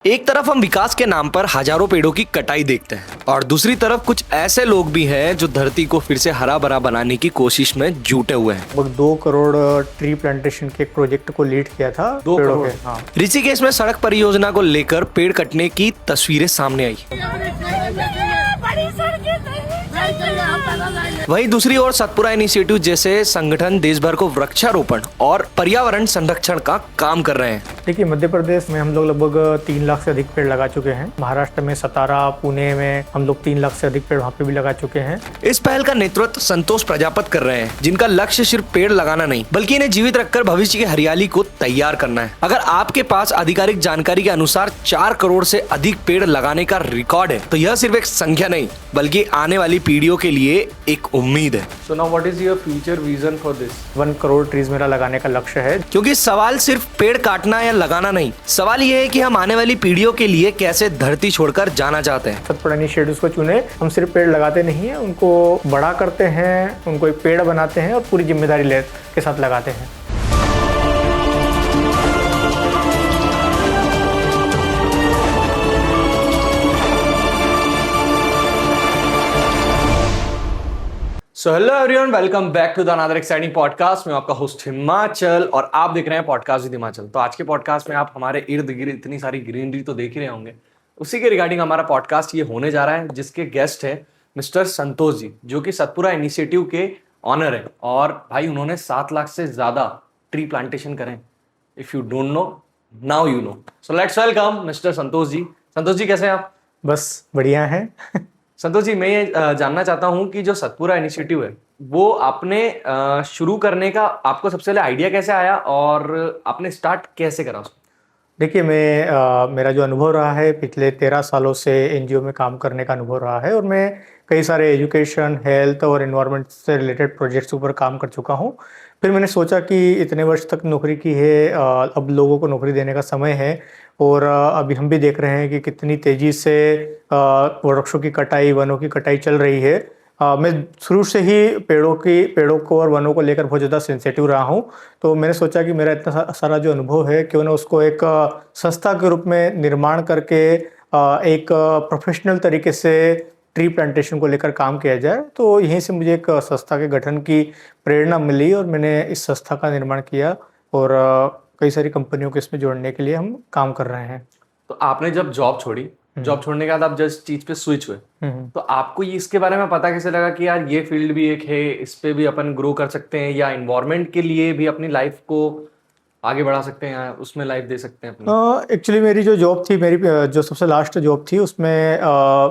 एक तरफ हम विकास के नाम पर हजारों पेड़ों की कटाई देखते हैं और दूसरी तरफ कुछ ऐसे लोग भी हैं जो धरती को फिर से हरा भरा बनाने की कोशिश में जुटे हुए हैं। लगभग 2 करोड़ ट्री प्लांटेशन के एक प्रोजेक्ट को लीड किया था। 2 करोड़। हाँ। ऋषिकेश में सड़क परियोजना को लेकर पेड़ कटने की तस्वीरें सामने आई। वहीं दूसरी ओर सतपुरा इनिशिएटिव जैसे संगठन देश भर को वृक्षारोपण और पर्यावरण संरक्षण का काम कर रहे हैं। देखिए, मध्य प्रदेश में हम लोग लगभग 3 लाख से अधिक पेड़ लगा चुके हैं। महाराष्ट्र में सतारा, पुणे में हम लोग 3 लाख से अधिक पेड़ वहाँ पे भी लगा चुके हैं। इस पहल का नेतृत्व संतोष प्रजापत कर रहे हैं, जिनका लक्ष्य सिर्फ पेड़ लगाना नहीं बल्कि इन्हें जीवित रखकर भविष्य की हरियाली को तैयार करना है। अगर आपके पास आधिकारिक जानकारी के अनुसार 4 करोड़ से अधिक पेड़ लगाने का रिकॉर्ड है तो यह सिर्फ एक संख्या नहीं बल्कि आने वाली पीढ़ियों के लिए एक उम्मीद है। So now what is your future vision for this? 1 crore trees मेरा लगाने का लक्ष्य है। क्योंकि सवाल सिर्फ पेड़ काटना या लगाना नहीं, सवाल ये है कि हम आने वाली पीढ़ियों के लिए कैसे धरती छोड़कर जाना चाहते हैं। सतपुरा इनिशिएटिव्स को चुने, हम सिर्फ पेड़ लगाते नहीं है, उनको बड़ा करते हैं, उनको एक पेड़ बनाते हैं और पूरी जिम्मेदारी के साथ लगाते हैं। So hello everyone, welcome back to the another exciting podcast। मैं आपका होस्ट हिमाचल और आप देख रहे हैं पॉडकास्ट विद हिमाचल। तो आज के पॉडकास्ट में आप हमारे इर्द गिर्द इतनी सारी ग्रीनरी तो देख ही रहे होंगे, उसी के रिगार्डिंग हमारा पॉडकास्ट ये होने जा रहा है, जिसके गेस्ट है मिस्टर संतोष जी, जो कि सतपुरा इनिशिएटिव के ऑनर है। और भाई उन्होंने 7 लाख से ज्यादा ट्री प्लांटेशन करें। If you don't know, now you know. So let's welcome mister Santosh ji. Santosh ji कैसे हैं आप? बस बढ़िया है। संतोष जी, मैं ये जानना चाहता हूँ कि जो सतपुरा इनिशिएटिव है वो आपने शुरू करने का आपको सबसे पहले आइडिया कैसे आया और आपने स्टार्ट कैसे करा उसको? देखिए, मेरा जो अनुभव रहा है पिछले 13 सालों से एनजीओ में काम करने का अनुभव रहा है और मैं कई सारे एजुकेशन, हेल्थ और एनवायरनमेंट से रिलेटेड प्रोजेक्ट्स ऊपर काम कर चुका हूँ। फिर मैंने सोचा कि इतने वर्ष तक नौकरी की है, अब लोगों को नौकरी देने का समय है। और अभी हम भी देख रहे हैं कि कितनी तेज़ी से वृक्षों की कटाई, वनों की कटाई चल रही है। मैं शुरू से ही पेड़ों को और वनों को लेकर बहुत ज़्यादा सेंसिटिव रहा हूँ। तो मैंने सोचा कि मेरा इतना सारा जो अनुभव है क्यों ना उसको एक संस्था के रूप में निर्माण करके एक प्रोफेशनल तरीके से ट्री प्लांटेशन को लेकर काम किया जाए। तो यहीं से मुझे एक संस्था के गठन की प्रेरणा मिली और मैंने इस संस्था का निर्माण किया और कई सारी कंपनियों को इसमें जोड़ने के लिए हम काम कर रहे हैं। तो आपने जब जॉब छोड़ी, जॉब छोड़ने के बाद आप जिस चीज पे स्विच हुए, तो आपको ये इसके बारे में पता कैसे लगा कि यार ये फील्ड भी एक है, इस पे भी अपन ग्रो कर सकते हैं या इन्वायरमेंट के लिए भी अपनी लाइफ को आगे बढ़ा सकते हैं या उसमें लाइफ दे सकते हैं अपनी? एक्चुअली मेरी जो जॉब थी, मेरी जो सबसे लास्ट जॉब थी, उसमें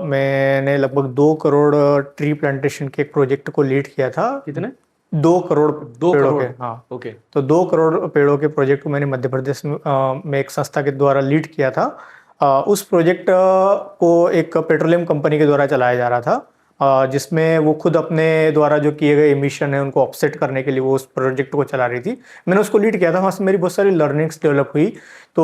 मैंने लगभग 2 करोड़ ट्री प्लांटेशन के एक प्रोजेक्ट को लीड किया था। कितने? 2 करोड़ पेड़ों के। हाँ, ओके। तो 2 करोड़ पेड़ों के प्रोजेक्ट को मैंने मध्य प्रदेश में एक संस्था के द्वारा लीड किया था। उस प्रोजेक्ट को एक पेट्रोलियम कंपनी के द्वारा चलाया जा रहा था, जिसमें वो खुद अपने द्वारा जो किए गए एमिशन है उनको ऑफसेट करने के लिए वो उस प्रोजेक्ट को चला रही थी। मैंने उसको लीड किया था, वहाँ से मेरी बहुत सारी लर्निंग्स डेवलप हुई। तो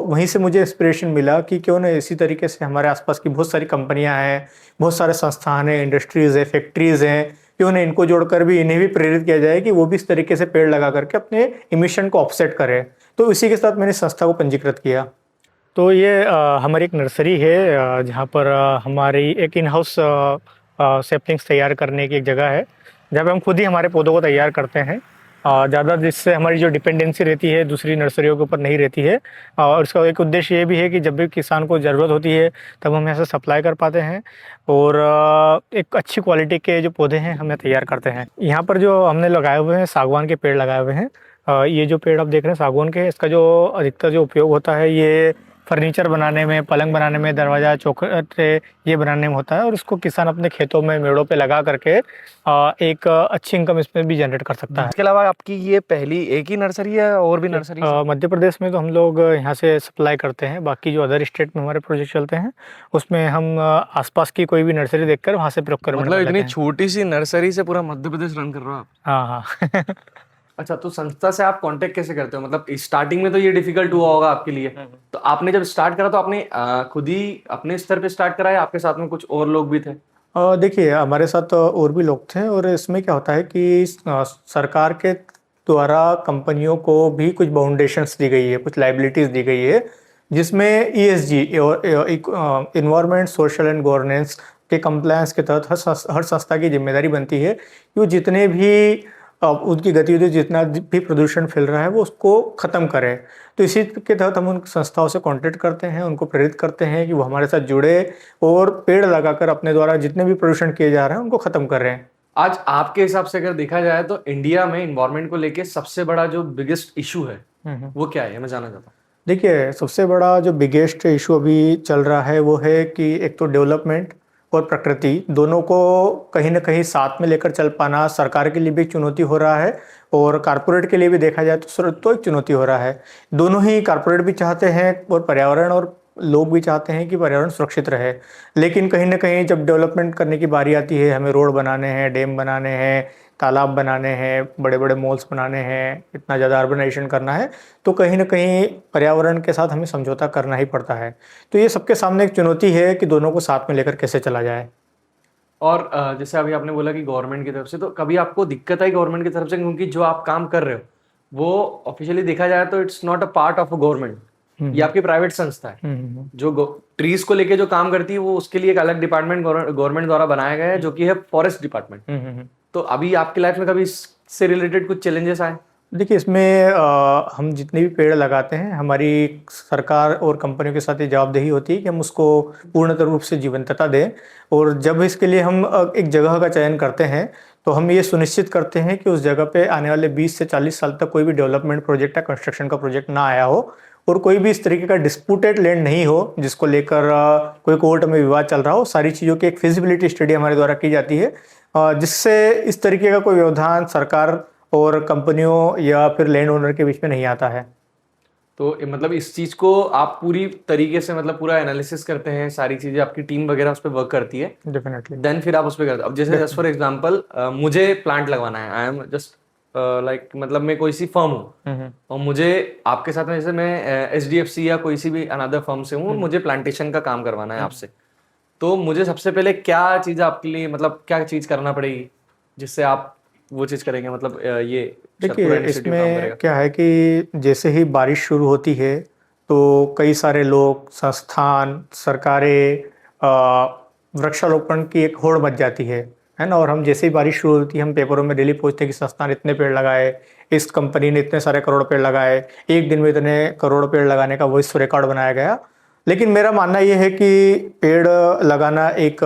वहीं से मुझे इंस्पिरेशन मिला कि क्यों ना इसी तरीके से हमारे आसपास की बहुत सारी कंपनियाँ हैं, बहुत सारे संस्थान हैं, इंडस्ट्रीज़ है, फैक्ट्रीज़ हैं, क्यों ना इनको जोड़कर भी इन्हें भी प्रेरित किया जाए कि वो भी इस तरीके से पेड़ लगा करके अपने एमिशन को ऑफसेट करें। तो इसी के साथ मैंने संस्था को पंजीकृत किया। तो ये हमारी एक नर्सरी है, जहाँ पर हमारी एक इन हाउस सैपलिंग्स तैयार करने की एक जगह है, जहाँ पे हम खुद ही हमारे पौधों को तैयार करते हैं। ज़्यादा जिससे हमारी जो डिपेंडेंसी रहती है दूसरी नर्सरियों के ऊपर नहीं रहती है। और इसका एक उद्देश्य ये भी है कि जब भी किसान को ज़रूरत होती है तब हम यहाँ से सप्लाई कर पाते हैं और एक अच्छी क्वालिटी के जो पौधे हैं हमें तैयार करते हैं। यहाँ पर जो हमने लगाए हुए हैं सागवान के पेड़ लगाए हुए हैं। ये जो पेड़ आप देख रहे हैं सागवान के, इसका जो अधिकतर जो उपयोग होता है ये फर्नीचर बनाने में, पलंग बनाने में, दरवाजा चौखट ये बनाने में होता है और इसको किसान अपने खेतों में, मेड़ों पे लगा करके एक अच्छी इनकम इसमें भी जनरेट कर सकता है। इसके अलावा आपकी ये पहली एक ही नर्सरी है और भी नर्सरी? मध्य प्रदेश में तो हम लोग यहाँ से सप्लाई करते हैं, बाकी जो अदर स्टेट में हमारे प्रोजेक्ट चलते हैं उसमें हम आसपास की कोई भी नर्सरी देखकर वहाँ से प्रोक्योरमेंट। मतलब इतनी छोटी सी नर्सरी से पूरा मध्य प्रदेश रन कर रहे हो आप? हाँ हाँ। अच्छा, तो संस्था से आप कांटेक्ट कैसे करते हो? मतलब स्टार्टिंग में तो ये डिफिकल्ट हुआ होगा आपके लिए, तो आपने जब स्टार्ट करा तो आपने खुद ही अपने स्तर पे स्टार्ट करा या आपके साथ में कुछ और लोग भी थे? देखिए, हमारे साथ और भी लोग थे और इसमें क्या होता है कि सरकार के द्वारा कंपनियों को भी कुछ बाउंडेशंस दी गई है, कुछ लाइबिलिटीज दी गई है। जिसमें ESG और इन्वायरमेंट, सोशल एंड गवर्नेंस के कंप्लायंस के तहत हर संस्था की जिम्मेदारी बनती है कि वो जितने भी उनकी गतिविधि जितना भी प्रदूषण फैल रहा है वो उसको ख़त्म करें। तो इसी के तहत हम उन संस्थाओं से कांटेक्ट करते हैं, उनको प्रेरित करते हैं कि वो हमारे साथ जुड़े और पेड़ लगाकर अपने द्वारा जितने भी प्रदूषण किए जा रहे हैं उनको ख़त्म कर रहे हैं। आज आपके हिसाब से अगर देखा जाए तो इंडिया में इन्वायरमेंट को लेके सबसे बड़ा जो बिगेस्ट इशू है वो क्या है, मैं जानना चाहता हूँ। देखिए, सबसे बड़ा जो बिगेस्ट इशू अभी चल रहा है वो है कि एक तो डेवलपमेंट और प्रकृति दोनों को कहीं ना कहीं साथ में लेकर चल पाना सरकार के लिए भी एक चुनौती हो रहा है और कारपोरेट के लिए भी देखा जाए तो एक चुनौती हो रहा है। दोनों ही, कारपोरेट भी चाहते हैं और पर्यावरण और लोग भी चाहते हैं कि पर्यावरण सुरक्षित रहे, लेकिन कहीं ना कहीं जब डेवलपमेंट करने की बारी आती है, हमें रोड बनाने हैं, डैम बनाने हैं, तालाब बनाने हैं, बड़े बड़े मॉल्स बनाने हैं, इतना ज़्यादा अर्बनाइजेशन करना है, तो कहीं ना कहीं पर्यावरण के साथ हमें समझौता करना ही पड़ता है। तो ये सबके सामने एक चुनौती है कि दोनों को साथ में लेकर कैसे चला जाए। और जैसे अभी आपने बोला कि गवर्नमेंट की तरफ से, तो कभी आपको दिक्कत आई गवर्नमेंट की तरफ से, क्योंकि जो आप काम कर रहे हो वो ऑफिशियली देखा जाए तो it's not a part of a government, ये आपकी प्राइवेट संस्था है। जो ट्रीज को लेके जो काम करती है वो उसके लिए एक अलग डिपार्टमेंट गवर्नमेंट द्वारा बनाया गया है जो कि है फॉरेस्ट डिपार्टमेंट। तो अभी आपकी लाइफ में कभी इससे रिलेटेड कुछ चैलेंजेस आए? देखिए, इसमें हम जितने भी पेड़ लगाते हैं, हमारी सरकार और कंपनियों के साथ ये जवाबदेही होती है कि हम उसको पूर्णतः रूप से जीवंतता दें। और जब इसके लिए हम एक जगह का चयन करते हैं तो हम ये सुनिश्चित करते हैं कि उस जगह पे आने वाले 20 से 40 साल तक कोई भी डेवलपमेंट प्रोजेक्ट या कंस्ट्रक्शन का प्रोजेक्ट ना आया हो और कोई भी इस तरीके का डिस्प्यूटेड लैंड नहीं हो जिसको लेकर कोई कोर्ट में विवाद चल रहा हो। सारी चीज़ों की एक फिजिबिलिटी स्टडी हमारे द्वारा की जाती है, जिससे इस तरीके का कोई व्यवधान सरकार और कंपनियों या फिर लैंड ओनर के बीच में नहीं आता है। तो मतलब इस चीज को आप पूरी तरीके से मतलब पूरा एनालिसिस करते हैं, सारी चीजें आपकी टीम वगैरह उस पर वर्क करती है, डेफिनेटली। देन फिर आप उस पर करते हैं। अब जैसे जस्ट फॉर एग्जांपल मुझे प्लांट लगवाना है, आई एम जस्ट लाइक मतलब मैं कोई सी फर्म हूँ और मुझे आपके साथ में, जैसे मैं HDFC या कोई सी भी अनदर फर्म से हूँ, मुझे प्लांटेशन का काम करवाना है आपसे, तो मुझे सबसे पहले क्या चीज आपके लिए, मतलब क्या चीज करना पड़ेगी जिससे आप वो चीज करेंगे, मतलब ये देखिए, इसमें क्या है कि जैसे ही बारिश शुरू होती है तो कई सारे लोग, संस्थान, सरकारें, वृक्षारोपण की एक होड़ मच जाती है ना। और हम जैसे ही बारिश शुरू होती है हम पेपरों में डेली पहुंचते हैं कि संस्थान इतने पेड़ लगाए, इस कंपनी ने इतने सारे करोड़ पेड़ लगाए, एक दिन में इतने करोड़ पेड़ लगाने का विश्व रिकॉर्ड बनाया गया। लेकिन मेरा मानना यह है कि पेड़ लगाना एक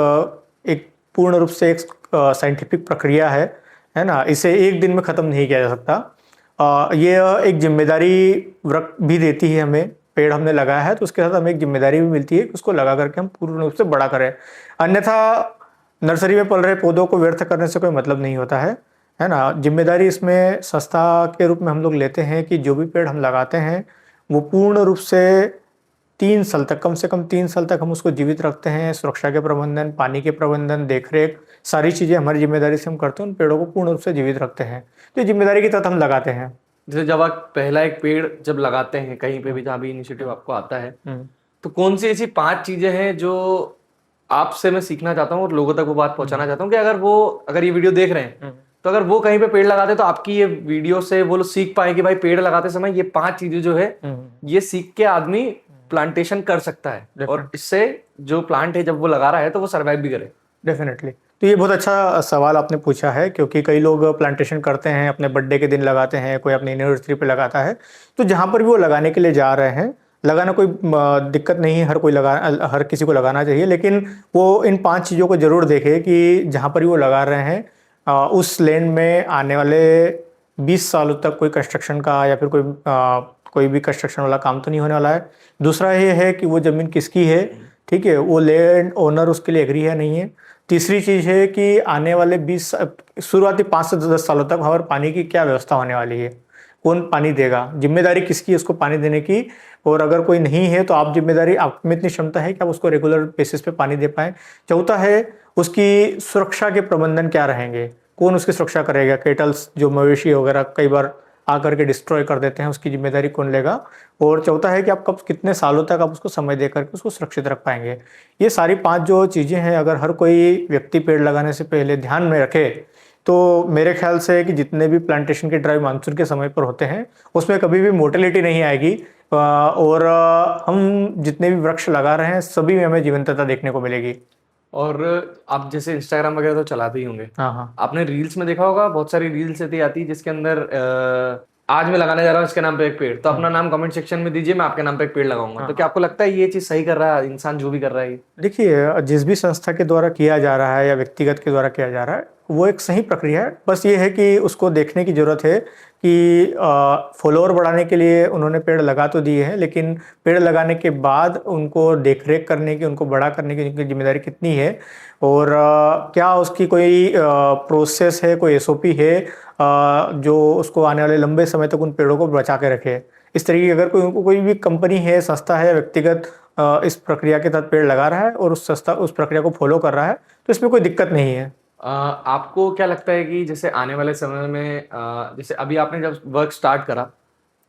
पूर्ण रूप से एक साइंटिफिक प्रक्रिया है ना। इसे एक दिन में ख़त्म नहीं किया जा सकता। ये एक जिम्मेदारी भी देती है हमें। पेड़ हमने लगाया है तो उसके साथ हमें एक जिम्मेदारी भी मिलती है कि उसको लगा करके हम पूर्ण रूप से बड़ा करें। अन्यथा नर्सरी में पल रहे पौधों को व्यर्थ करने से कोई मतलब नहीं होता है ना। जिम्मेदारी इसमें संस्था के रूप में हम लोग लेते हैं कि जो भी पेड़ हम लगाते हैं वो पूर्ण रूप से 3 साल तक, कम से कम 3 साल तक हम उसको जीवित रखते हैं। सुरक्षा के प्रबंधन, पानी के प्रबंधन, देखरेख, सारी चीज़ें हमारी जिम्मेदारी से हम करते हैं, उन पेड़ों को पूर्ण रूप से जीवित रखते हैं। तो ये जिम्मेदारी के तहत हम लगाते हैं। जैसे जब आप पहला एक पेड़ जब लगाते हैं कहीं पे भी, जहाँ भी इनिशिएटिव आपको आता है, तो कौन सी ऐसी 5 चीजें हैं जो आपसे मैं सीखना चाहता हूँ और लोगों तक वो बात पहुंचाना चाहता हूँ कि अगर ये वीडियो देख रहे हैं तो अगर वो कहीं पे पेड़ लगाते तो आपकी ये वीडियो से वो लोग सीख पाए कि भाई पेड़ लगाते समय ये 5 चीजें जो है ये सीख के आदमी प्लांटेशन कर सकता है और इससे जो प्लांट है जब वो लगा रहा है तो वो सर्वाइव भी करे। डेफिनेटली। तो ये बहुत अच्छा सवाल आपने पूछा है, क्योंकि कई लोग प्लांटेशन करते हैं, अपने बर्थडे के दिन लगाते हैं, कोई अपनी एनिवर्सरी पे लगाता है। तो जहाँ पर भी वो लगाने के लिए जा रहे हैं, लगाना कोई दिक्कत नहीं है, हर किसी को लगाना चाहिए। लेकिन वो इन 5 चीज़ों को ज़रूर देखे कि जहाँ पर भी वो लगा रहे हैं उस लैंड में आने वाले 20 सालों तक कोई कंस्ट्रक्शन का या फिर कोई भी कंस्ट्रक्शन वाला काम तो नहीं होने वाला है। दूसरा ये है कि वो ज़मीन किसकी है, ठीक है, वो लैंड ओनर उसके लिए एग्री है नहीं है। तीसरी चीज़ है कि आने वाले शुरुआती 5 से 10 सालों तक हमारे पानी की क्या व्यवस्था होने वाली है, कौन पानी देगा, जिम्मेदारी किसकी है उसको पानी देने की। और अगर कोई नहीं है तो आप में इतनी क्षमता है कि आप उसको रेगुलर बेसिस पे पानी दे पाएँ। चौथा है उसकी सुरक्षा के प्रबंधन क्या रहेंगे, कौन उसकी सुरक्षा करेगा। केटल्स जो मवेशी वगैरह कई बार आकर के डिस्ट्रॉय कर देते हैं, उसकी जिम्मेदारी कौन लेगा। और चौथा है कि आप कब कितने सालों तक आप उसको समय दे करके उसको सुरक्षित रख पाएंगे। ये सारी 5 जो चीज़ें हैं, अगर हर कोई व्यक्ति पेड़ लगाने से पहले ध्यान में रखे तो मेरे ख्याल से कि जितने भी प्लांटेशन के ड्राइव मानसून के समय पर होते हैं उसमें कभी भी मोर्टेलिटी नहीं आएगी और हम जितने भी वृक्ष लगा रहे हैं सभी में हमें जीवंतता देखने को मिलेगी। और आप जैसे इंस्टाग्राम वगैरह तो चलाते ही होंगे, हाँ हाँ। आपने रील्स में देखा होगा, बहुत सारी रील्स ऐसी आती है जिसके अंदर आज मैं लगाने जा रहा हूँ इसके नाम पे एक पेड़, तो अपना नाम कमेंट सेक्शन में दीजिए, मैं आपके नाम पे एक पेड़ लगाऊंगा। तो क्या आपको लगता है ये चीज सही कर रहा है इंसान जो भी कर रहा है ये? देखिए, जिस भी संस्था के द्वारा किया जा रहा है या व्यक्तिगत के द्वारा किया जा रहा है वो एक सही प्रक्रिया है। बस ये है कि उसको देखने की ज़रूरत है कि फॉलोअर बढ़ाने के लिए उन्होंने पेड़ लगा तो दिए हैं, लेकिन पेड़ लगाने के बाद उनको देखरेख करने की, उनको बड़ा करने की उनकी जिम्मेदारी कितनी है, और क्या उसकी कोई प्रोसेस है, कोई एसओपी है जो उसको आने वाले लंबे समय तक उन पेड़ों को बचा के रखे। इस तरीके की अगर कोई भी कंपनी है, संस्था है, व्यक्तिगत इस प्रक्रिया के तहत पेड़ लगा रहा है और उस संस्था उस प्रक्रिया को फॉलो कर रहा है तो इसमें कोई दिक्कत नहीं है। आपको क्या लगता है कि जैसे आने वाले समय में जैसे अभी आपने जब वर्क स्टार्ट करा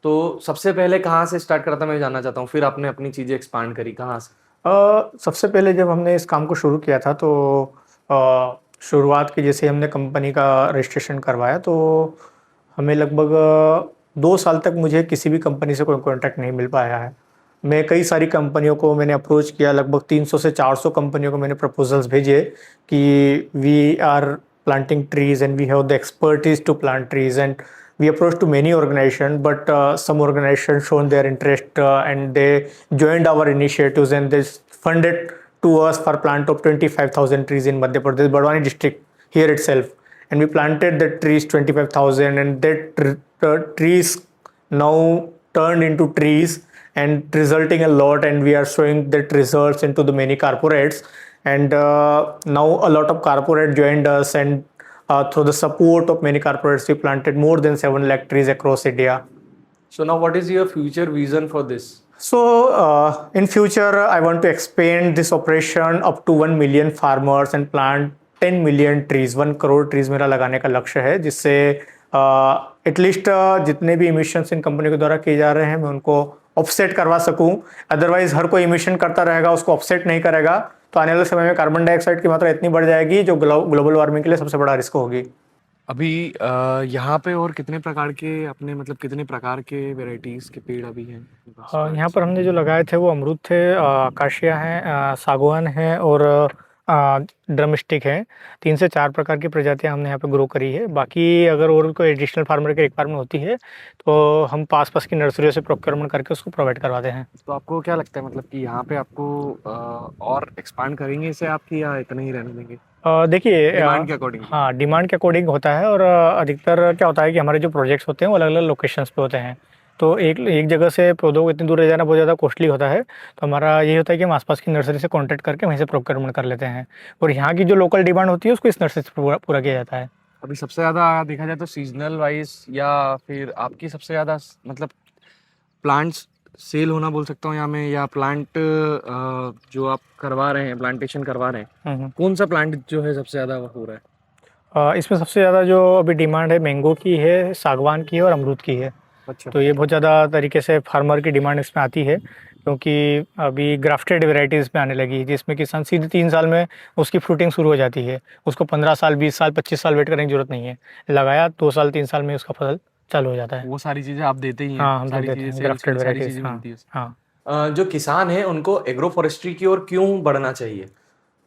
तो सबसे पहले कहाँ से स्टार्ट करा था, मैं जानना चाहता हूँ, फिर आपने अपनी चीजें एक्सपांड करी कहाँ से? सबसे पहले जब हमने इस काम को शुरू किया था तो शुरुआत की जैसे हमने कंपनी का रजिस्ट्रेशन करवाया तो हमें लगभग 2 साल तक मुझे किसी भी कंपनी से कोई कॉन्टैक्ट नहीं मिल पाया है। मैं कई सारी कंपनियों को मैंने अप्रोच किया, लगभग 300 से 400 कंपनियों को मैंने प्रपोजल्स भेजे कि we are planting trees and we have the expertise to plant trees, and we approached to many organizations, but some organizations shown their interest and they joined our initiatives and they funded to us for plant of 25,000 trees in Madhya Pradesh, Badwani district here itself, and we planted the trees 25,000, and that trees now turned into trees and resulting a lot, and we are showing that results into the many corporates, and now a lot of corporate joined us, and through the support of many corporates, we planted more than 7 lakh trees across India. So now what is your future vision for this? So in future, I want to expand this operation up to 1 million farmers and plant 10 million trees, 1 crore trees मेरा लगाने का लक्ष्य है, जिससे at least जितने भी emissions इन company के द्वारा किए जा रहे हैं मैं उनको ऑफसेट करवा सकूं। अदरवाइज हर कोई इमिशन करता रहेगा, उसको ऑफसेट नहीं करेगा तो आने वाले समय में कार्बन डाइऑक्साइड की मात्रा इतनी बढ़ जाएगी जो ग्लोबल वार्मिंग के लिए सबसे बड़ा रिस्क होगी। अभी यहाँ पे और कितने प्रकार के अपने मतलब कितने प्रकार के वैरायटीज के पेड़ अभी हैं? यहाँ पर हमने जो लगाए थे वो अमरूद थे, अकाशिया हैं, सागवान है और ड्रम स्टिक है। 3 से 4 प्रकार की प्रजातियां हमने यहाँ पे ग्रो करी है। बाकी अगर और कोई एडिशनल फार्मर की रिक्वायरमेंट होती है तो हम पास की नर्सरियों से प्रोक्योरमेंट करके उसको प्रोवाइड करवाते हैं। तो आपको क्या लगता है मतलब कि यहाँ पे आपको और एक्सपांड करेंगे इसे आपकी, या इतना ही रहने देंगे? देखिए, डिमांड के अकॉर्डिंग? हाँ, डिमांड के अकॉर्डिंग होता है, और अधिकतर क्या होता है कि हमारे जो प्रोजेक्ट्स होते हैं वो अलग अलग लोकेशंस पे होते हैं, तो एक जगह से पौधों को इतनी दूर ले जाना बहुत ज़्यादा कॉस्टली होता है। तो हमारा ये होता है कि हम आसपास की नर्सरी से कॉन्टैक्ट करके वहीं से प्रोक्योरमेंट कर लेते हैं, और यहाँ की जो लोकल डिमांड होती है उसको इस नर्सरी से पूरा किया जाता है। अभी सबसे ज़्यादा देखा जाए तो सीजनल वाइज, या फिर आपकी सबसे ज़्यादा मतलब प्लांट्स सेल होना बोल सकता हूँ, या मैं या प्लांट जो आप करवा रहे हैं, प्लांटेशन करवा रहे हैं, कौन सा प्लांट जो है सबसे ज़्यादा हो रहा है? इसमें सबसे ज़्यादा जो अभी डिमांड है मैंगो की है, सागवान की है और अमरूद की है। अच्छा। तो ये बहुत ज़्यादा तरीके से फार्मर की डिमांड इसमें आती है, क्योंकि अभी ग्राफ्टेड वेराइटीज़ में आने लगी है जिसमें किसान सीधे 3 साल में उसकी फ्रूटिंग शुरू हो जाती है। उसको 15 साल, 20 साल, 25 साल वेट करने की जरूरत नहीं है, लगाया 2 साल 3 साल में उसका फसल चालू हो जाता है। वो सारी चीज़ें आप देते ही हैं? हाँ, हम सारी देते हैं चीज़ें ग्राफ्टेड सारी वेराइटीज़। चीज़ें मिलती है। हाँ। जो किसान है उनको एग्रो फॉरेस्ट्री की ओर क्यों बढ़ना चाहिए?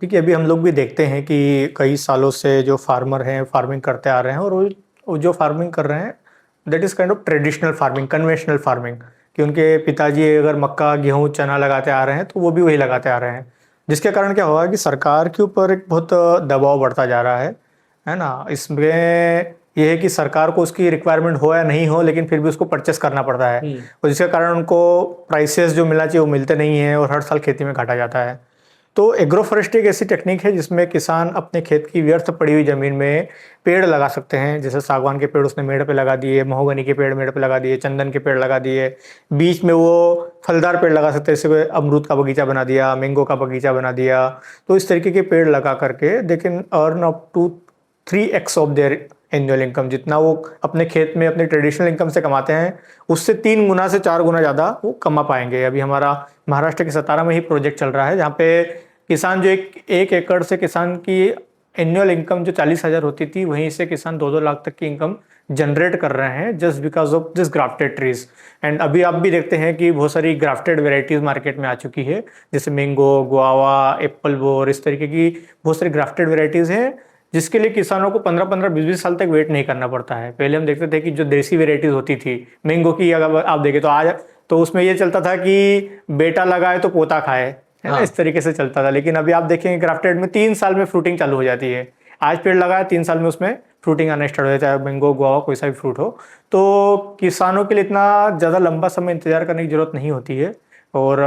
देखिए, अभी हम लोग भी देखते हैं कि कई सालों से जो फार्मर हैं फार्मिंग करते आ रहे हैं, और वो जो फार्मिंग कर रहे हैं that is kind of traditional farming, conventional farming, कि उनके पिताजी अगर मक्का, गेहूँ, चना लगाते आ रहे हैं तो वो भी वही लगाते आ रहे हैं, जिसके कारण क्या होगा कि सरकार के ऊपर एक बहुत दबाव बढ़ता जा रहा है ना। इसमें ये है कि सरकार को उसकी रिक्वायरमेंट हो या नहीं हो, लेकिन फिर भी उसको परचेस करना पड़ता है, और जिसके कारण उनको प्राइसेस जो मिलना चाहिए वो मिलते नहीं हैं, और हर साल खेती में घाटा जाता है। तो एग्रो फॉरेस्ट्री एक ऐसी टेक्निक है जिसमें किसान अपने खेत की व्यर्थ पड़ी हुई ज़मीन में पेड़ लगा सकते हैं। जैसे सागवान के पेड़ उसने मेड़ पे लगा दिए, महोगनी के पेड़ मेड़ पे लगा दिए, चंदन के पेड़ लगा दिए, बीच में वो फलदार पेड़ लगा सकते हैं, जैसे अमरूद का बगीचा बना दिया, मैंगो का बगीचा बना दिया। तो इस तरीके के पेड़ लगा करके they can earn up to 3x of their annual income. जितना वो अपने खेत में अपने ट्रेडिशनल इनकम से कमाते हैं उससे 3 गुना से 4 गुना ज़्यादा वो कमा पाएंगे। अभी हमारा महाराष्ट्र के सतारा में ही प्रोजेक्ट चल रहा है जहाँ पे किसान जो एक एकड़ से किसान की एनुअल इनकम जो 40,000 होती थी वहीं से किसान 2-2 लाख तक की इनकम जनरेट कर रहे हैं just because of this grafted trees. And अभी आप भी देखते हैं कि बहुत सारी ग्राफ्टेड वेराइटीज मार्केट में आ चुकी है, जैसे मैंगो, गुआवा, एप्पल बोर, इस तरीके की बहुत सारी ग्राफ्टेड वेराइटीज हैं जिसके लिए किसानों को 15-15, 20-20 साल तक वेट नहीं करना पड़ता है। पहले हम देखते थे कि जो देसी वेराइटीज होती थी मैंगो की, अगर आप देखें तो आज तो उसमें ये चलता था कि बेटा लगाए तो पोता खाए, है ना, इस तरीके से चलता था। लेकिन अभी आप देखेंगे ग्राफ्टेड में 3 साल में फ्रूटिंग चालू हो जाती है। आज पेड़ लगाया 3 साल में उसमें फ्रूटिंग आना स्टार्ट हो जाता है, चाहे मैंगो, गुआवा, कोई सा भी फ्रूट हो। तो किसानों के लिए इतना ज़्यादा लंबा समय इंतजार करने की जरूरत नहीं होती है और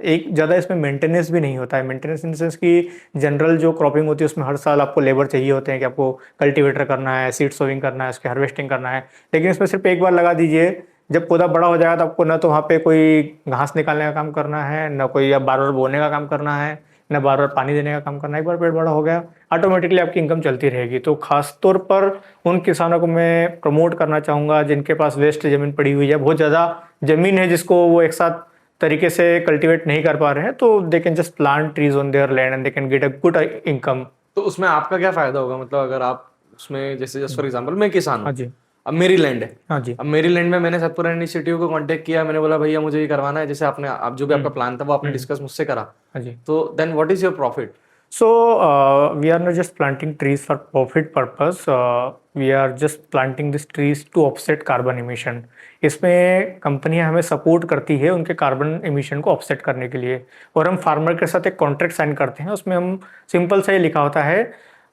एक ज़्यादा इसमें मेंटेनेंस भी नहीं होता है। मेंटेनेंस इन सेंस की जनरल जो क्रॉपिंग होती है उसमें हर साल आपको लेबर चाहिए होते हैं कि आपको कल्टीवेटर करना है, सीड सोइंग करना है, उसकी हार्वेस्टिंग करना है। लेकिन इसमें सिर्फ एक बार लगा दीजिए, जब पौधा बड़ा हो जाएगा तो आपको ना तो वहाँ पे कोई घास निकालने का काम करना है, ना कोई अब बार बार बोने का काम करना है, ना बार बार पानी देने का काम करना है। एक बार पेड़ बड़ा हो गया ऑटोमेटिकली आपकी इनकम चलती रहेगी। तो खास तौर पर उन किसानों को मैं प्रमोट करना चाहूँगा जिनके पास वेस्ट ज़मीन पड़ी हुई है, बहुत ज़्यादा ज़मीन है जिसको वो एक साथ तरीके से कल्टीवेट नहीं कर पा रहे हैं, तो दे can just plant trees on their land and they can get a good income. तो उसमें आपका क्या फायदा होगा? मतलब अगर आप उसमें, जैसे जस्ट फॉर एग्जांपल मैं किसान हाँ हूँ, जी, अब मेरी लैंड है, हाँ जी, अब मेरी लैंड में मैंने सतपुरा इनिशिएटिव को कांटेक्ट किया, मैंने बोला भैया मुझे ये करवाना है, जैसे आपने आप जो भी आपका प्लान था वो आपने डिस्कस मुझसे करा, हाँ जी। तो then what is your profit? So we are not just planting trees for profit purpose. We are just planting these trees to offset carbon emission. इसमें कंपनियां हमें सपोर्ट करती है उनके कार्बन एमिशन को ऑफसेट करने के लिए, और हम फार्मर के साथ एक कॉन्ट्रैक्ट साइन करते हैं। उसमें हम सिंपल सा ये लिखा होता है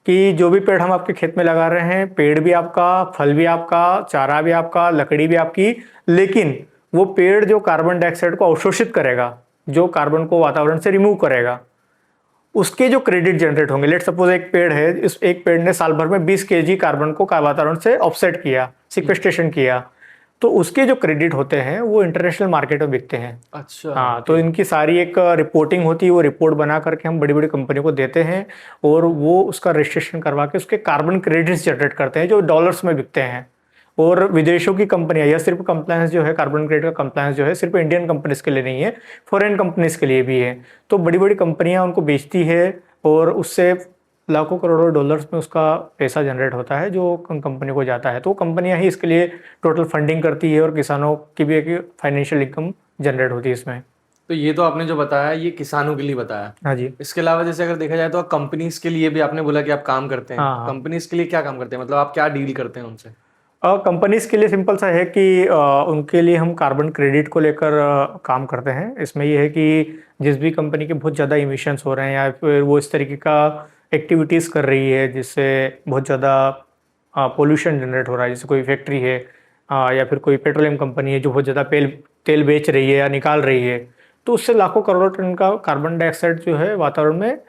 कि जो भी पेड़ हम आपके खेत में लगा रहे हैं, पेड़ भी आपका, फल भी आपका, चारा भी आपका, लकड़ी भी आपकी, लेकिन वो पेड़ जो कार्बन डाइऑक्साइड को अवशोषित करेगा, जो कार्बन को वातावरण से रिमूव करेगा, उसके जो क्रेडिट जनरेट होंगे। लेट सपोज एक पेड़ है, इस एक पेड़ ने साल भर में 20 kg कार्बन को वातावरण से ऑफसेट किया, सिक्वेस्ट्रेशन किया, तो उसके जो क्रेडिट होते हैं वो इंटरनेशनल मार्केट में बिकते हैं। अच्छा, हाँ, तो इनकी सारी एक रिपोर्टिंग होती है, वो रिपोर्ट बना करके हम बड़ी बड़ी कंपनियों को देते हैं और वो उसका रजिस्ट्रेशन करवा के उसके कार्बन क्रेडिट्स जनरेट करते हैं जो डॉलर्स में बिकते हैं। और विदेशों की कंपनियां, यह सिर्फ कंप्लायंस जो है, कार्बन क्रेडिट का कंप्लायंस जो है सिर्फ इंडियन कंपनीज के लिए नहीं है, फॉरेन कंपनीज के लिए भी है। तो बड़ी बड़ी कंपनियां उनको बेचती है और उससे लाखों करोड़ों डॉलर्स में उसका पैसा जनरेट होता है जो कंपनी को जाता है। तो कंपनियां ही इसके लिए टोटल फंडिंग करती है और किसानों की भी एक फाइनेंशियल इनकम जनरेट होती है इसमें। तो ये तो आपने जो बताया ये किसानों के लिए बताया। हाँ जी। इसके अलावा जैसे अगर देखा जाए तो कंपनीज के लिए भी आपने बोला कि आप काम करते हैं, हाँ। कंपनीज के लिए क्या काम करते हैं, मतलब आप क्या डील करते हैं उनसे? कंपनीज के लिए सिंपल सा है कि उनके लिए हम कार्बन क्रेडिट को लेकर काम करते हैं। इसमें यह है कि जिस भी कंपनी के बहुत ज़्यादा इमिशंस हो रहे हैं या फिर वो इस तरीके का एक्टिविटीज़ कर रही है जिससे बहुत ज़्यादा पोल्यूशन जनरेट हो रहा है, जैसे कोई फैक्ट्री है या फिर कोई पेट्रोलियम कंपनी है जो बहुत ज़्यादा तेल बेच रही है या निकाल रही है, तो उससे लाखों करोड़ों टन का कार्बन डाइऑक्साइड जो है वातावरण में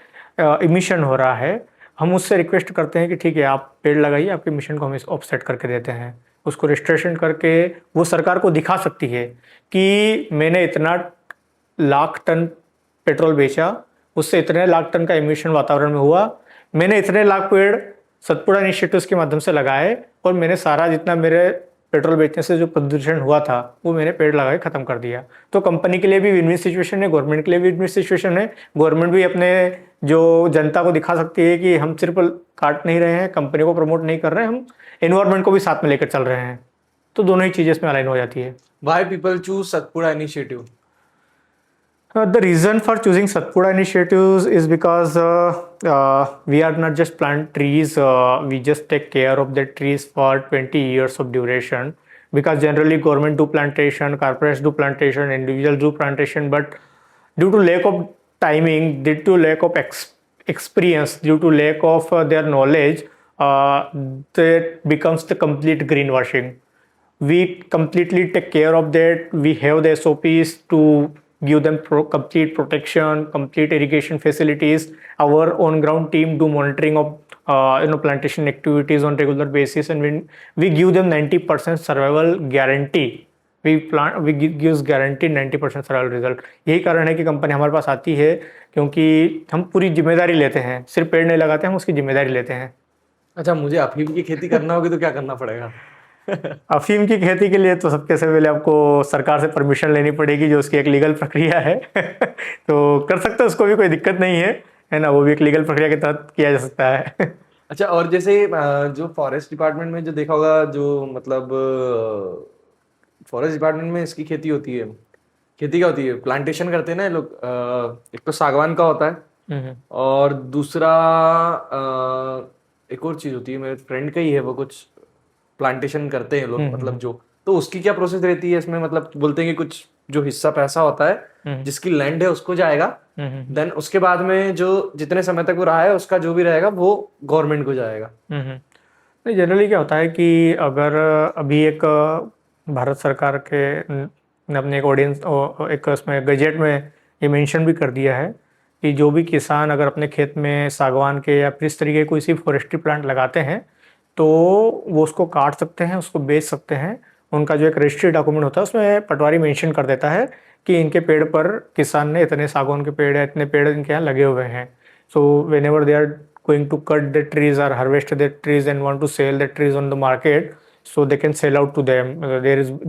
इमिशन हो रहा है। हम उससे रिक्वेस्ट करते हैं कि ठीक है आप पेड़ लगाइए, आपके मिशन को हम ऑफसेट करके देते हैं। उसको रजिस्ट्रेशन करके वो सरकार को दिखा सकती है कि मैंने इतना लाख टन पेट्रोल बेचा, उससे इतने लाख टन का एमिशन वातावरण में हुआ, मैंने इतने लाख पेड़ सतपुड़ा इनिशिएटिव्स के माध्यम से लगाए और मैंने सारा जितना मेरे पेट्रोल बेचने से जो प्रदूषण हुआ था वो मैंने पेड़ लगा के खत्म कर दिया। तो कंपनी के लिए भी विन विन सिचुएशन है, गवर्नमेंट के लिए भी विन विन सिचुएशन है। गवर्नमेंट भी अपने जो जनता को दिखा सकती है कि हम सिर्फ काट नहीं रहे हैं, कंपनी को प्रमोट नहीं कर रहे हैं, हम एनवायरनमेंट को भी साथ में लेकर चल रहे हैं। तो दोनों ही चीज़ें इसमें अलाइन हो जाती है। Why people choose Satpura initiative? The reason for choosing Satpura initiatives is because we are not just plant trees, we just take care of the trees for 20 years of duration. Because generally government do plantation, corporates do plantation, individuals do plantation, but due to lack of timing, due to lack of experience, due to lack of their knowledge, that becomes the complete greenwashing. We completely take care of that. We have the SOPs to give them complete protection, complete irrigation facilities. Our on ground team do monitoring of plantation activities on regular basis, and we give them 90% survival guarantee. We gives guaranteed 90% survival result. यही कारण है कि company हमारे पास आती है, क्योंकि हम पूरी जिम्मेदारी लेते हैं, सिर्फ पेड़ नहीं लगाते, हम उसकी जिम्मेदारी लेते हैं। अच्छा, मुझे अफीम की खेती करना होगी तो क्या करना पड़ेगा? अफीम की खेती के लिए तो सबसे पहले आपको सरकार से परमिशन लेनी पड़ेगी, जो उसकी एक लीगल प्रक्रिया है। तो कर सकते हो, उसको भी कोई दिक्कत नहीं है। है ना, वो भी एक लीगल प्रक्रिया के तहत किया जा सकता है। अच्छा, और जैसे जो फॉरेस्ट डिपार्टमेंट में जो देखा होगा, जो मतलब फॉरेस्ट डिपार्टमेंट में इसकी खेती होती है। खेती क्या होती है, प्लांटेशन करते हैं ना ये लोग। एक तो सागवान का होता है, हम्म और दूसरा एक और चीज होती है, मेरे फ्रेंड का ही है वो, कुछ प्लांटेशन करते हैं लोग, मतलब जो। तो उसकी क्या प्रोसेस रहती है इसमें, मतलब बोलते हैं कि कुछ जो हिस्सा पैसा होता है जिसकी लैंड है उसको जाएगा, देन उसके बाद में जो जितने समय तक वो रहा है उसका जो भी रहेगा वो गवर्नमेंट को जाएगा। नहीं, जनरली क्या होता है कि अगर अभी एक भारत सरकार के ने अपने एक ऑडियंस एक उसमें गजेट में ये मेंशन भी कर दिया है कि जो भी किसान अगर अपने खेत में सागवान के या फिर इस तरीके कोई सी फॉरेस्ट्री प्लांट लगाते हैं तो वो उसको काट सकते हैं, उसको बेच सकते हैं। उनका जो एक रजिस्ट्री डॉक्यूमेंट होता है उसमें पटवारी मेंशन कर देता है कि इनके पेड़ पर किसान ने इतने सागवान के पेड़ या इतने पेड़ इनके यहाँ लगे हुए हैं। So whenever they are going to cut the trees or harvest the trees and want to sell the trees on the market, so they can sell out to them.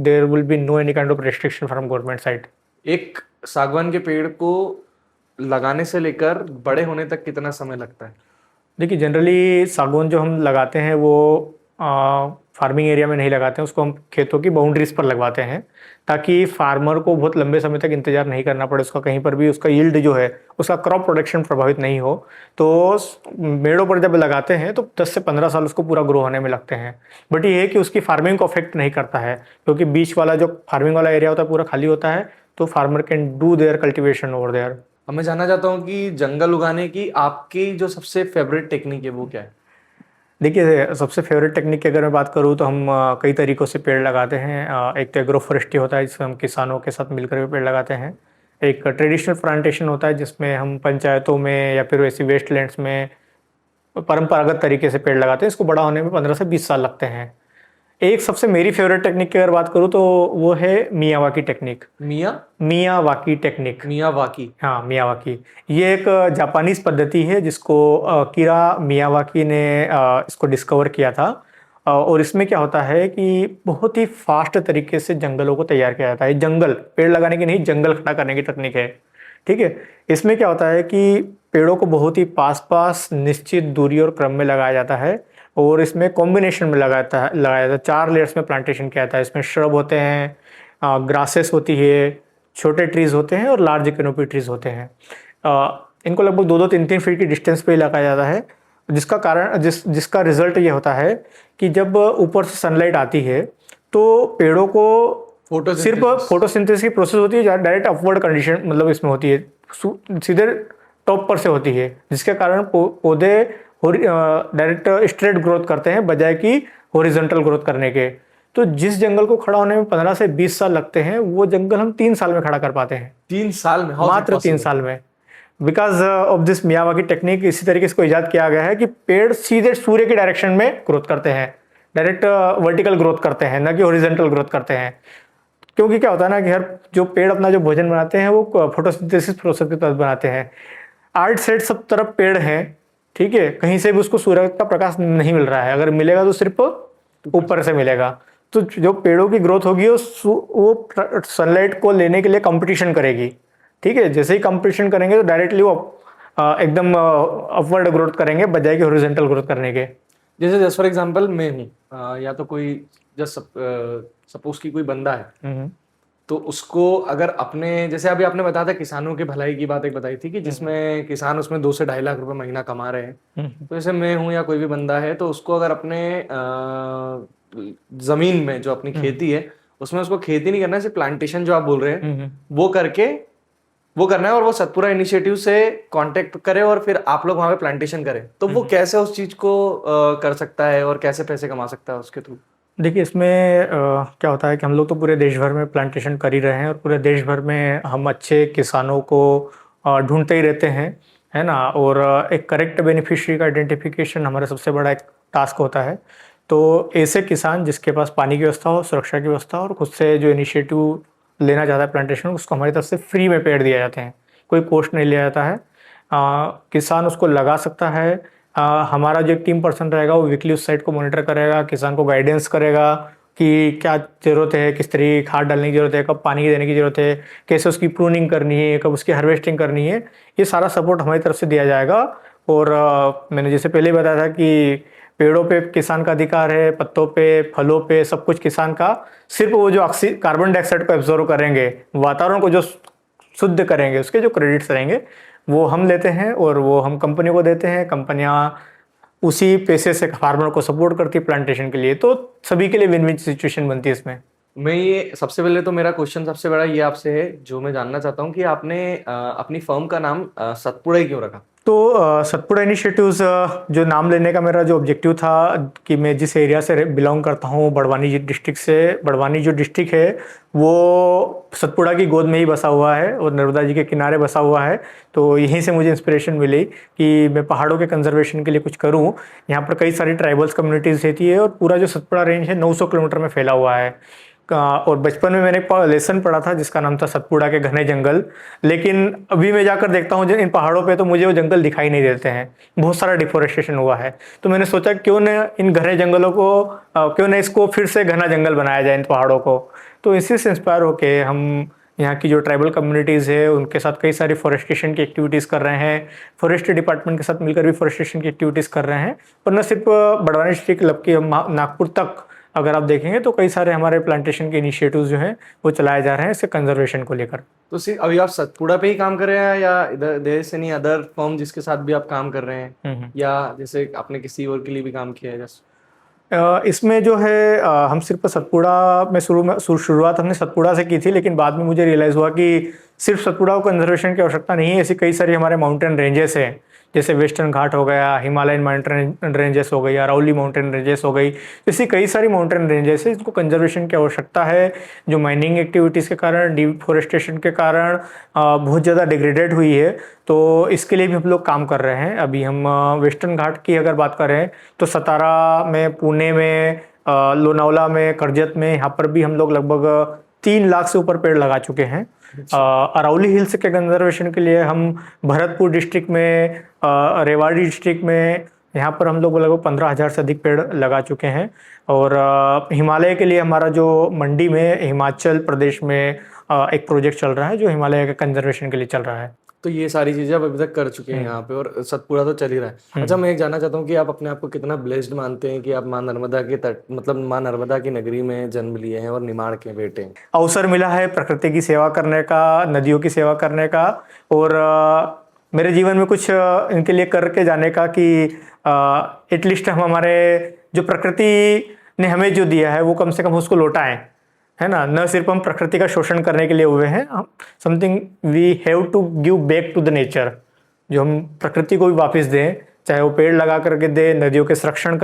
There will be no any kind of restriction from government side. एक सागवान के पेड़ को लगाने से लेकर बड़े होने तक कितना समय लगता है? देखिए, जनरली सागवान जो हम लगाते हैं वो फार्मिंग एरिया में नहीं लगाते हैं, उसको हम खेतों की बाउंड्रीज पर लगवाते हैं ताकि फार्मर को बहुत लंबे समय तक इंतजार नहीं करना पड़े, उसका कहीं पर भी उसका यील्ड जो है उसका क्रॉप प्रोडक्शन प्रभावित नहीं हो। तो मेड़ों पर जब लगाते हैं तो 10 से 15 साल उसको पूरा ग्रो होने में लगते हैं। बट ये है कि उसकी फार्मिंग को अफेक्ट नहीं करता है क्योंकि बीच वाला जो फार्मिंग वाला एरिया होता है पूरा खाली होता है, तो farmer can do their cultivation over there. अब मैं जानना चाहता हूँ कि जंगल उगाने की आपकी जो सबसे फेवरेट टेक्निक है वो क्या है? देखिए, सबसे फेवरेट टेक्निक की अगर मैं बात करूँ तो हम कई तरीक़ों से पेड़ लगाते हैं। एक तो एग्रो फॉरेस्ट्री होता है जिसमें हम किसानों के साथ मिलकर के पेड़ लगाते हैं। एक ट्रेडिशनल प्लांटेशन होता है जिसमें हम पंचायतों में या फिर वैसी वेस्टलैंड्स में परंपरागत तरीके से पेड़ लगाते हैं। इसको बड़ा होने में 15 से 20 साल लगते हैं। एक सबसे मेरी फेवरेट टेक्निक की अगर बात करूँ तो वो है Miyawaki technique. Miyawaki technique. Miyawaki. हाँ, मियावाकी। ये एक जापानीज पद्धति है जिसको किरा मियावाकी ने इसको डिस्कवर किया था। और इसमें क्या होता है कि बहुत ही फास्ट तरीके से जंगलों को तैयार किया जाता है। जंगल पेड़ लगाने की नहीं, जंगल खड़ा करने की तकनीक है। ठीक है, इसमें क्या होता है कि पेड़ों को बहुत ही पास पास निश्चित दूरी और क्रम में लगाया जाता है और इसमें कॉम्बिनेशन में लगाया जाता है। 4 लेयर्स में प्लांटेशन किया जाता है। इसमें श्रब होते हैं, ग्रासेस होती है, छोटे ट्रीज होते हैं और लार्ज कैनोपी ट्रीज होते हैं। इनको लगभग 2-2, 3-3 फीट की डिस्टेंस पे लगाया जाता है, जिसका रिजल्ट ये होता है कि जब ऊपर से सनलाइट आती है तो पेड़ों को सिर्फ फोटोसिंथेसिस की प्रोसेस होती है, डायरेक्ट अपवर्ड कंडीशन मतलब इसमें होती है, सीधे टॉप पर से होती है, जिसके कारण पौधे डायरेक्ट स्ट्रेट ग्रोथ करते हैं बजाय कि हॉरिजॉन्टल ग्रोथ करने के। तो जिस जंगल को खड़ा होने में 15 से 20 साल लगते हैं वो जंगल हम 3 साल में खड़ा कर पाते हैं। 3 साल में? मात्र 3 साल में, because of this Miyawaki technique. इसी तरीके से इजाद किया गया है कि पेड़ सीधे सूर्य की डायरेक्शन में ग्रोथ करते हैं, डायरेक्ट वर्टिकल ग्रोथ करते हैं, ना कि हॉरिजॉन्टल ग्रोथ करते हैं। क्योंकि क्या होता है ना कि हर जो पेड़ अपना जो भोजन बनाते हैं वो फोटोसिंथेसिस प्रोसेस के तहत बनाते हैं। आर्ट सेट सब तरफ पेड़ हैं, ठीक है, कहीं से भी उसको सूर्य का प्रकाश नहीं मिल रहा है, अगर मिलेगा तो सिर्फ ऊपर से मिलेगा। तो जो पेड़ों की ग्रोथ होगी वो सनलाइट को लेने के लिए कंपटीशन करेगी। ठीक है, जैसे ही कंपटीशन करेंगे तो डायरेक्टली वो एकदम अपवर्ड ग्रोथ करेंगे बजाय कि हॉरिजॉन्टल ग्रोथ करने के। जैसे फॉर एग्जांपल मैं हूँ या तो कोई जस्ट सपोज की कोई बंदा है, तो उसको अगर अपने, जैसे अभी आपने बताया था किसानों की भलाई की बात एक बताई थी कि जिसमें किसान उसमें 2 से 2.5 लाख रुपए महीना कमा रहे हैं। तो जैसे मैं हूँ या कोई भी बंदा है तो उसको अगर अपने जमीन में जो अपनी खेती है उसमें उसको खेती नहीं करना है, सिर्फ प्लांटेशन जो आप बोल रहे हैं वो करना है, और वो सतपुरा इनिशिएटिव से कांटेक्ट करे और फिर आप लोग वहां पे प्लांटेशन करें, तो वो कैसे उस चीज को कर सकता है और कैसे पैसे कमा सकता है उसके थ्रू? देखिए, इसमें क्या होता है कि हम लोग तो पूरे देश भर में प्लांटेशन कर ही रहे हैं और पूरे देश भर में हम अच्छे किसानों को ढूंढते ही रहते हैं, है ना। और एक करेक्ट बेनिफिशियरी का आइडेंटिफिकेशन हमारा सबसे बड़ा एक टास्क होता है। तो ऐसे किसान जिसके पास पानी की व्यवस्था हो, सुरक्षा की व्यवस्था हो और खुद से जो इनिशिएटिव लेना चाहता है प्लांटेशन, उसको हमारी तरफ से फ्री में पेड़ दिए जाते हैं, कोई कॉस्ट नहीं लिया जाता है। किसान उसको लगा सकता है। हमारा जो टीम पर्सन रहेगा वो वीकली उस साइट को मॉनिटर करेगा, किसान को गाइडेंस करेगा कि क्या ज़रूरत है, किस तरह की खाद डालने की ज़रूरत है, कब पानी देने की ज़रूरत है, कैसे उसकी प्रूनिंग करनी है, कब उसकी हार्वेस्टिंग करनी है, ये सारा सपोर्ट हमारी तरफ से दिया जाएगा। और मैंने जैसे पहले ही बताया था कि पेड़ों पे किसान का अधिकार है, पत्तों पे, फलों पे, सब कुछ किसान का। सिर्फ वो जो कार्बन डाइऑक्साइड को एब्जॉर्व करेंगे, वातावरण को जो शुद्ध करेंगे, उसके जो क्रेडिट्स रहेंगे वो हम लेते हैं और वो हम कंपनी को देते हैं। कंपनियां उसी पैसे से फार्मर को सपोर्ट करती है प्लांटेशन के लिए, तो सभी के लिए विन विन सिचुएशन बनती है इसमें। मैं ये सबसे पहले तो मेरा क्वेश्चन सबसे बड़ा ये आपसे है जो मैं जानना चाहता हूँ कि आपने अपनी फर्म का नाम सतपुड़ा ही क्यों रखा? तो सतपुड़ा इनिशिएटिव्स, जो नाम लेने का मेरा जो ऑब्जेक्टिव था कि मैं जिस एरिया से बिलोंग करता हूँ, बड़वानी डिस्ट्रिक्ट से, बड़वानी जो डिस्ट्रिक्ट है वो सतपुड़ा की गोद में ही बसा हुआ है और नर्मदा जी के किनारे बसा हुआ है। तो यहीं से मुझे इंस्पिरेशन मिली कि मैं पहाड़ों के कंजर्वेशन के लिए कुछ करूँ। यहाँ पर कई सारी ट्राइबल्स कम्युनिटीज़ रहती है और पूरा जो सतपुड़ा रेंज है 900 किलोमीटर में फैला हुआ है। और बचपन में मैंने एक लेसन पढ़ा था जिसका नाम था सतपुड़ा के घने जंगल। लेकिन अभी मैं जाकर देखता हूँ इन पहाड़ों पे तो मुझे वो जंगल दिखाई नहीं देते हैं, बहुत सारा डिफोरेस्टेशन हुआ है। तो मैंने सोचा क्यों न इन घने जंगलों को क्यों न इसको फिर से घना जंगल बनाया जाए इन पहाड़ों को। तो इसी से इंस्पायर होके हम यहाँ की जो ट्राइबल कम्युनिटीज़ है उनके साथ कई सारी फॉरेस्टेशन की एक्टिविटीज़ कर रहे हैं। फॉरेस्ट्री डिपार्टमेंट के साथ मिलकर भी फॉरेस्टेशन की एक्टिविटीज़ कर रहे हैं। और न सिर्फ बड़वानी डिस्ट्रिक्ट बल्कि हम नागपुर तक अगर आप देखेंगे तो कई सारे हमारे प्लांटेशन के इनिशिएटिव्स जो हैं वो चलाए जा रहे हैं इसके कंजर्वेशन को लेकर। तो सिर्फ अभी आप सतपुड़ा पे ही काम कर रहे हैं या इधर देर से नहीं अदर फर्म जिसके साथ भी आप काम कर रहे हैं, या जैसे आपने किसी और के लिए भी काम किया है जैसे? इसमें जो है हम सिर्फ सतपुड़ा में शुरुआत हमने सतपुड़ा से की थी, लेकिन बाद में मुझे रियलाइज़ हुआ कि सिर्फ सतपुड़ा को कंजर्वेशन की आवश्यकता नहीं है। ऐसी कई सारी हमारे माउंटेन रेंजेस हैं, जैसे वेस्टर्न घाट हो गया, हिमालयन माउंटेन रेंजेस हो गई, अरावली माउंटेन रेंजेस हो गई। ऐसी कई सारी माउंटेन रेंजेस है जिनको कंजर्वेशन की आवश्यकता है, जो माइनिंग एक्टिविटीज़ के कारण, डिफोरेस्टेशन के कारण बहुत ज़्यादा डिग्रेडेड हुई है। तो इसके लिए भी हम लोग काम कर रहे हैं। अभी हम वेस्टर्न घाट की अगर बात करें तो सतारा में, पुणे में, लोनावला में, करजत में, यहाँ पर भी हम लोग लगभग 3 लाख से ऊपर पेड़ लगा चुके हैं। अरावली हिल्स के कंजर्वेशन के लिए हम भरतपुर डिस्ट्रिक्ट में, रेवाड़ी डिस्ट्रिक्ट में, यहाँ पर हम लोग लगभग 15,000 से अधिक पेड़ लगा चुके हैं। और हिमालय के लिए हमारा जो मंडी में, हिमाचल प्रदेश में एक प्रोजेक्ट चल रहा है जो हिमालय के कंजर्वेशन के लिए चल रहा है। तो ये सारी चीजें आप अभी तक कर चुके हैं यहाँ पे, और सतपुड़ा तो चल ही रहा है। अच्छा, मैं एक जानना चाहता हूँ कि आप अपने आप को कितना ब्लेस्ड मानते हैं कि आप माँ नर्मदा के तट, मतलब माँ नर्मदा की नगरी में जन्म लिए हैं और निमाड़ के बेटे हैं। अवसर मिला है प्रकृति की सेवा करने का, नदियों की सेवा करने का, और मेरे जीवन में कुछ इनके लिए करके जाने का कि एटलीस्ट हम हमारे जो प्रकृति ने हमें जो दिया है वो कम से कम उसको लौटाएं, है ना। न सिर्फ हम प्रकृति का शोषण करने के लिए हुए हैं, something we have to give back to the nature, जो हम प्रकृति को भी वापस दें, चाहे वो पेड़ लगा करके दे, नदियों का संरक्षण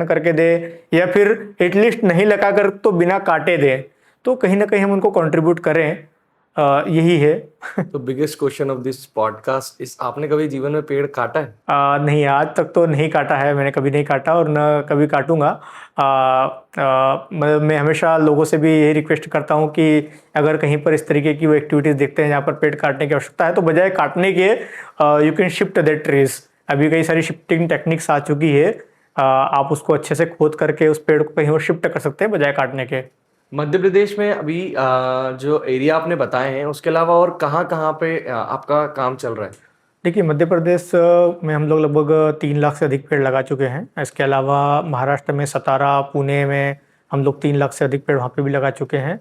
करके दे, या फिर एटलीस्ट नहीं लगा कर तो बिना काटे दे। तो कहीं ना कहीं हम उनको कंट्रीब्यूट करें, यही है। तो biggest question of this podcast इस, आपने कभी जीवन में पेड़ काटा है? नहीं, आज तक तो नहीं काटा है, मैंने कभी नहीं काटा और न कभी काटूंगा। मैं हमेशा लोगों से भी यही रिक्वेस्ट करता हूं कि अगर कहीं पर इस तरीके की वो एक्टिविटीज़ देखते हैं जहाँ पर पेड़ काटने की आवश्यकता है तो बजाय काटने के you can shift that trees. अभी कई सारी शिफ्टिंग टेक्निक्स आ चुकी है, आप उसको अच्छे से खोद करके उस पेड़ को कहीं और शिफ्ट कर सकते हैं बजाय काटने के। मध्य प्रदेश में अभी जो एरिया आपने बताए हैं उसके अलावा और कहाँ कहाँ पे आपका काम चल रहा है? देखिए, मध्य प्रदेश में हम लोग लगभग 3 लाख से अधिक पेड़ लगा चुके हैं। इसके अलावा महाराष्ट्र में सतारा, पुणे में हम लोग 3 लाख से अधिक पेड़ वहाँ पे भी लगा चुके हैं।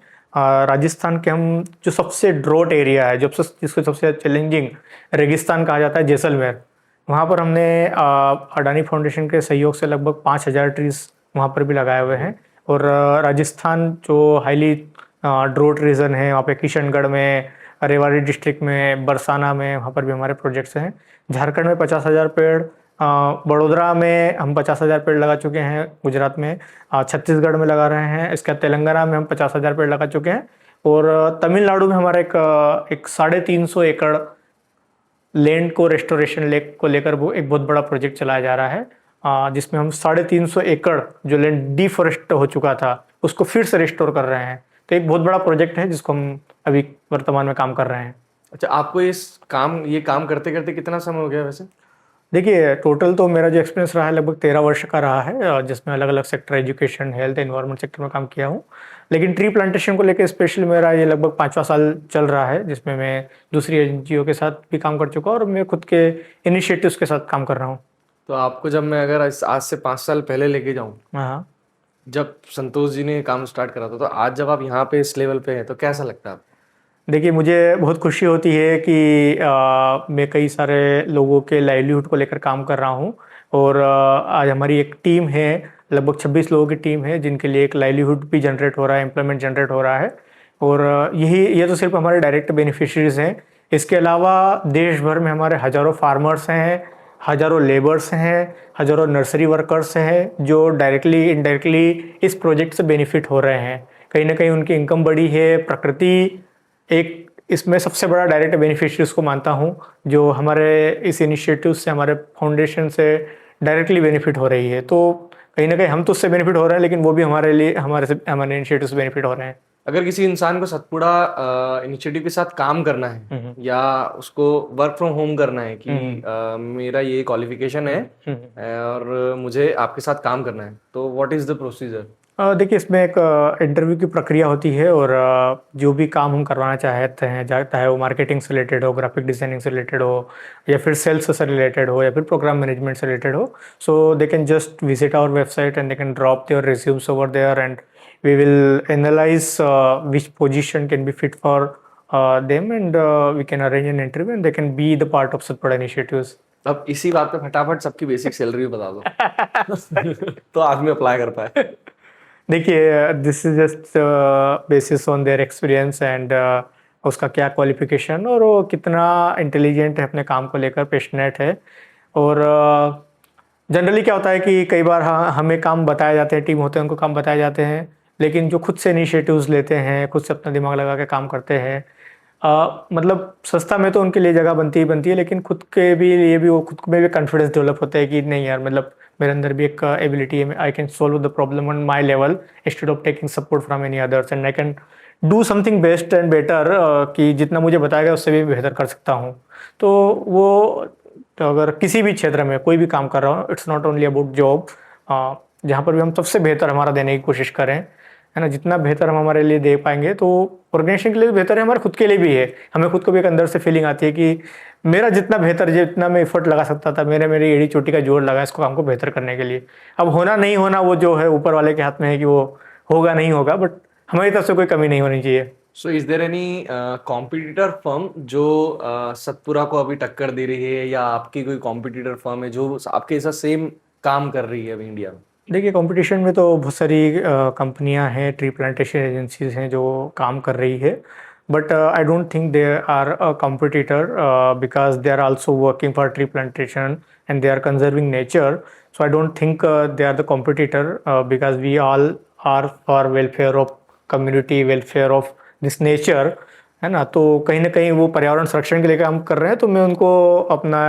राजस्थान के हम जो सबसे ड्रॉट एरिया है, जिसको सबसे चैलेंजिंग रेगिस्तान कहा जाता है, जैसलमेर, वहाँ पर हमने अडानी फाउंडेशन के सहयोग से लगभग 5,000 ट्रीज वहाँ पर भी लगाए हुए हैं। और राजस्थान जो हाईली ड्रोट रीजन है, वहाँ पे किशनगढ़ में, रेवाड़ी डिस्ट्रिक्ट में, बरसाना में, वहाँ पर भी हमारे प्रोजेक्ट्स हैं। झारखंड में 50,000 पेड़, बड़ोदरा में हम 50,000 पेड़ लगा चुके हैं, गुजरात में, छत्तीसगढ़ में लगा रहे हैं, इसके तेलंगाना में हम 50,000 पेड़ लगा चुके हैं। और तमिलनाडु में हमारा एक 350 एकड़ लैंड को रेस्टोरेशन लेक को लेकर वो एक बहुत बड़ा प्रोजेक्ट चलाया जा रहा है, जिसमें हम 350 एकड़ जो लैंड डिफॉरेस्ट हो चुका था उसको फिर से रिस्टोर कर रहे हैं। तो एक बहुत बड़ा प्रोजेक्ट है जिसको हम अभी वर्तमान में काम कर रहे हैं। अच्छा, आपको ये काम करते करते कितना समय हो गया वैसे? देखिए, टोटल तो मेरा जो एक्सपीरियंस रहा है लगभग 13 वर्ष का रहा है, जिसमें अलग अलग sector, education, health, environment sector में काम किया हूँ। लेकिन ट्री प्लांटेशन को लेकर स्पेशली मेरा ये लगभग 5वां साल चल रहा है, जिसमें मैं दूसरी एनजीओ के साथ भी काम कर चुका हूँ और मैं खुद के इनिशिएटिव्स के साथ काम कर रहा हूँ। तो आपको जब मैं अगर आज से 5 साल पहले लेके जाऊं, हाँ। जब संतोष जी ने काम स्टार्ट करा था, तो आज जब आप यहाँ पे इस लेवल पे हैं तो कैसा लगता है आपको? देखिए, मुझे बहुत खुशी होती है कि मैं कई सारे लोगों के लाइवलीहुड को लेकर काम कर रहा हूँ और आज हमारी एक टीम है, लगभग 26 लोगों की टीम है, जिनके लिए एक लाइवलीहुड भी जनरेट हो रहा है, एम्प्लॉयमेंट जनरेट हो रहा है। और ये तो सिर्फ हमारे डायरेक्ट बेनिफिशरीज हैं। इसके अलावा देश भर में हमारे हज़ारों फार्मर्स हैं, हज़ारों लेबर्स हैं, हज़ारों नर्सरी वर्कर्स हैं, जो डायरेक्टली इनडायरेक्टली इस प्रोजेक्ट से बेनिफिट हो रहे हैं। कहीं ना कहीं उनकी इनकम बढ़ी है। प्रकृति एक इसमें सबसे बड़ा डायरेक्ट बेनिफिशियरी उसको मानता हूँ, जो हमारे इस इनिशिएटिव से, हमारे फाउंडेशन से डायरेक्टली बेनिफिट हो रही है। तो कहीं ना कहीं हम तो उससे बेनिफिट हो रहे हैं, लेकिन वो भी हमारे लिए, हमारे इनिशिएटिव से बेनिफिट हो रहे हैं। अगर किसी इंसान को सतपुड़ा इनिशिएटिव के साथ काम करना है या उसको वर्क फ्रॉम होम करना है कि मेरा ये क्वालिफिकेशन है और मुझे आपके साथ काम करना है, तो व्हाट इज द प्रोसीजर? देखिए, इसमें एक इंटरव्यू की प्रक्रिया होती है और जो भी काम हम करवाना चाहते हैं, चाहे वो मार्केटिंग से रिलेटेड हो, ग्राफिक डिजाइनिंग से रिलेटेड हो, या फिर सेल्स से रिलेटेड हो, या फिर प्रोग्राम मैनेजमेंट से रिलेटेड हो, so they can just visit our website and they can drop their resumes over there and we will analyze which position can be fit for them and we can arrange an interview and they can be the part of Satpura initiatives. अब इसी बात पे फटाफट सबकी basic salary बता दो तो आदमी अप्लाई कर पाए। देखिए, this is just basis on their experience and उसका क्या क्वालिफिकेशन और वो कितना इंटेलिजेंट है, अपने काम को लेकर पैशनेट है। और जनरली क्या होता है कि कई बार हमें काम बताए जाते हैं, टीम होते हैं उनको काम बताए जाते हैं, लेकिन जो खुद से इनिशिएटिव्स लेते हैं, खुद से अपना दिमाग लगा के काम करते हैं, मतलब संस्था में तो उनके लिए जगह बनती ही बनती है, लेकिन खुद के भी लिए भी वो खुद में भी कॉन्फिडेंस डेवलप होता है कि नहीं यार, मतलब मेरे अंदर भी एक एबिलिटी है, I can solve the problem on my level instead of taking support from any others and I can do something best and better, कि जितना मुझे बताया गया उससे भी बेहतर कर सकता हूँ। तो वो, तो अगर किसी भी क्षेत्र में कोई भी काम कर रहा हूँ, it's not only about job, जहाँ पर भी हम सबसे बेहतर हमारा देने की कोशिश करें, है ना, जितना बेहतर हम हमारे लिए दे पाएंगे तो ऑर्गेनाइजेशन के लिए भी बेहतर है, हमारे खुद के लिए भी है। हमें खुद को भी एक अंदर से फीलिंग आती है कि मेरा जितना बेहतर, जितना मैं एफर्ट लगा सकता था, मेरी एड़ी चोटी का जोर लगा इसको काम को बेहतर करने के लिए। अब होना नहीं होना वो जो है ऊपर वाले के हाथ में है कि वो होगा नहीं होगा, बट हमारी तरफ से कोई कमी नहीं होनी चाहिए। So is there any competitor firm जो सतपुरा को अभी टक्कर दे रही है, या आपकी कोई कॉम्पिटिटर फर्म है जो आपके साथ सेम काम कर रही है अभी इंडिया में? देखिए, कंपटीशन में तो बहुत सारी कंपनियां हैं, ट्री प्लांटेशन एजेंसीज हैं जो काम कर रही है, but I don't think they are a competitor because they are also working for tree plantation and they are conserving nature. So I don't think they are the competitor because we all are for welfare of community, welfare of this nature, है ना। तो कहीं ना कहीं वो पर्यावरण संरक्षण के लिए काम कर रहे हैं, तो मैं उनको अपना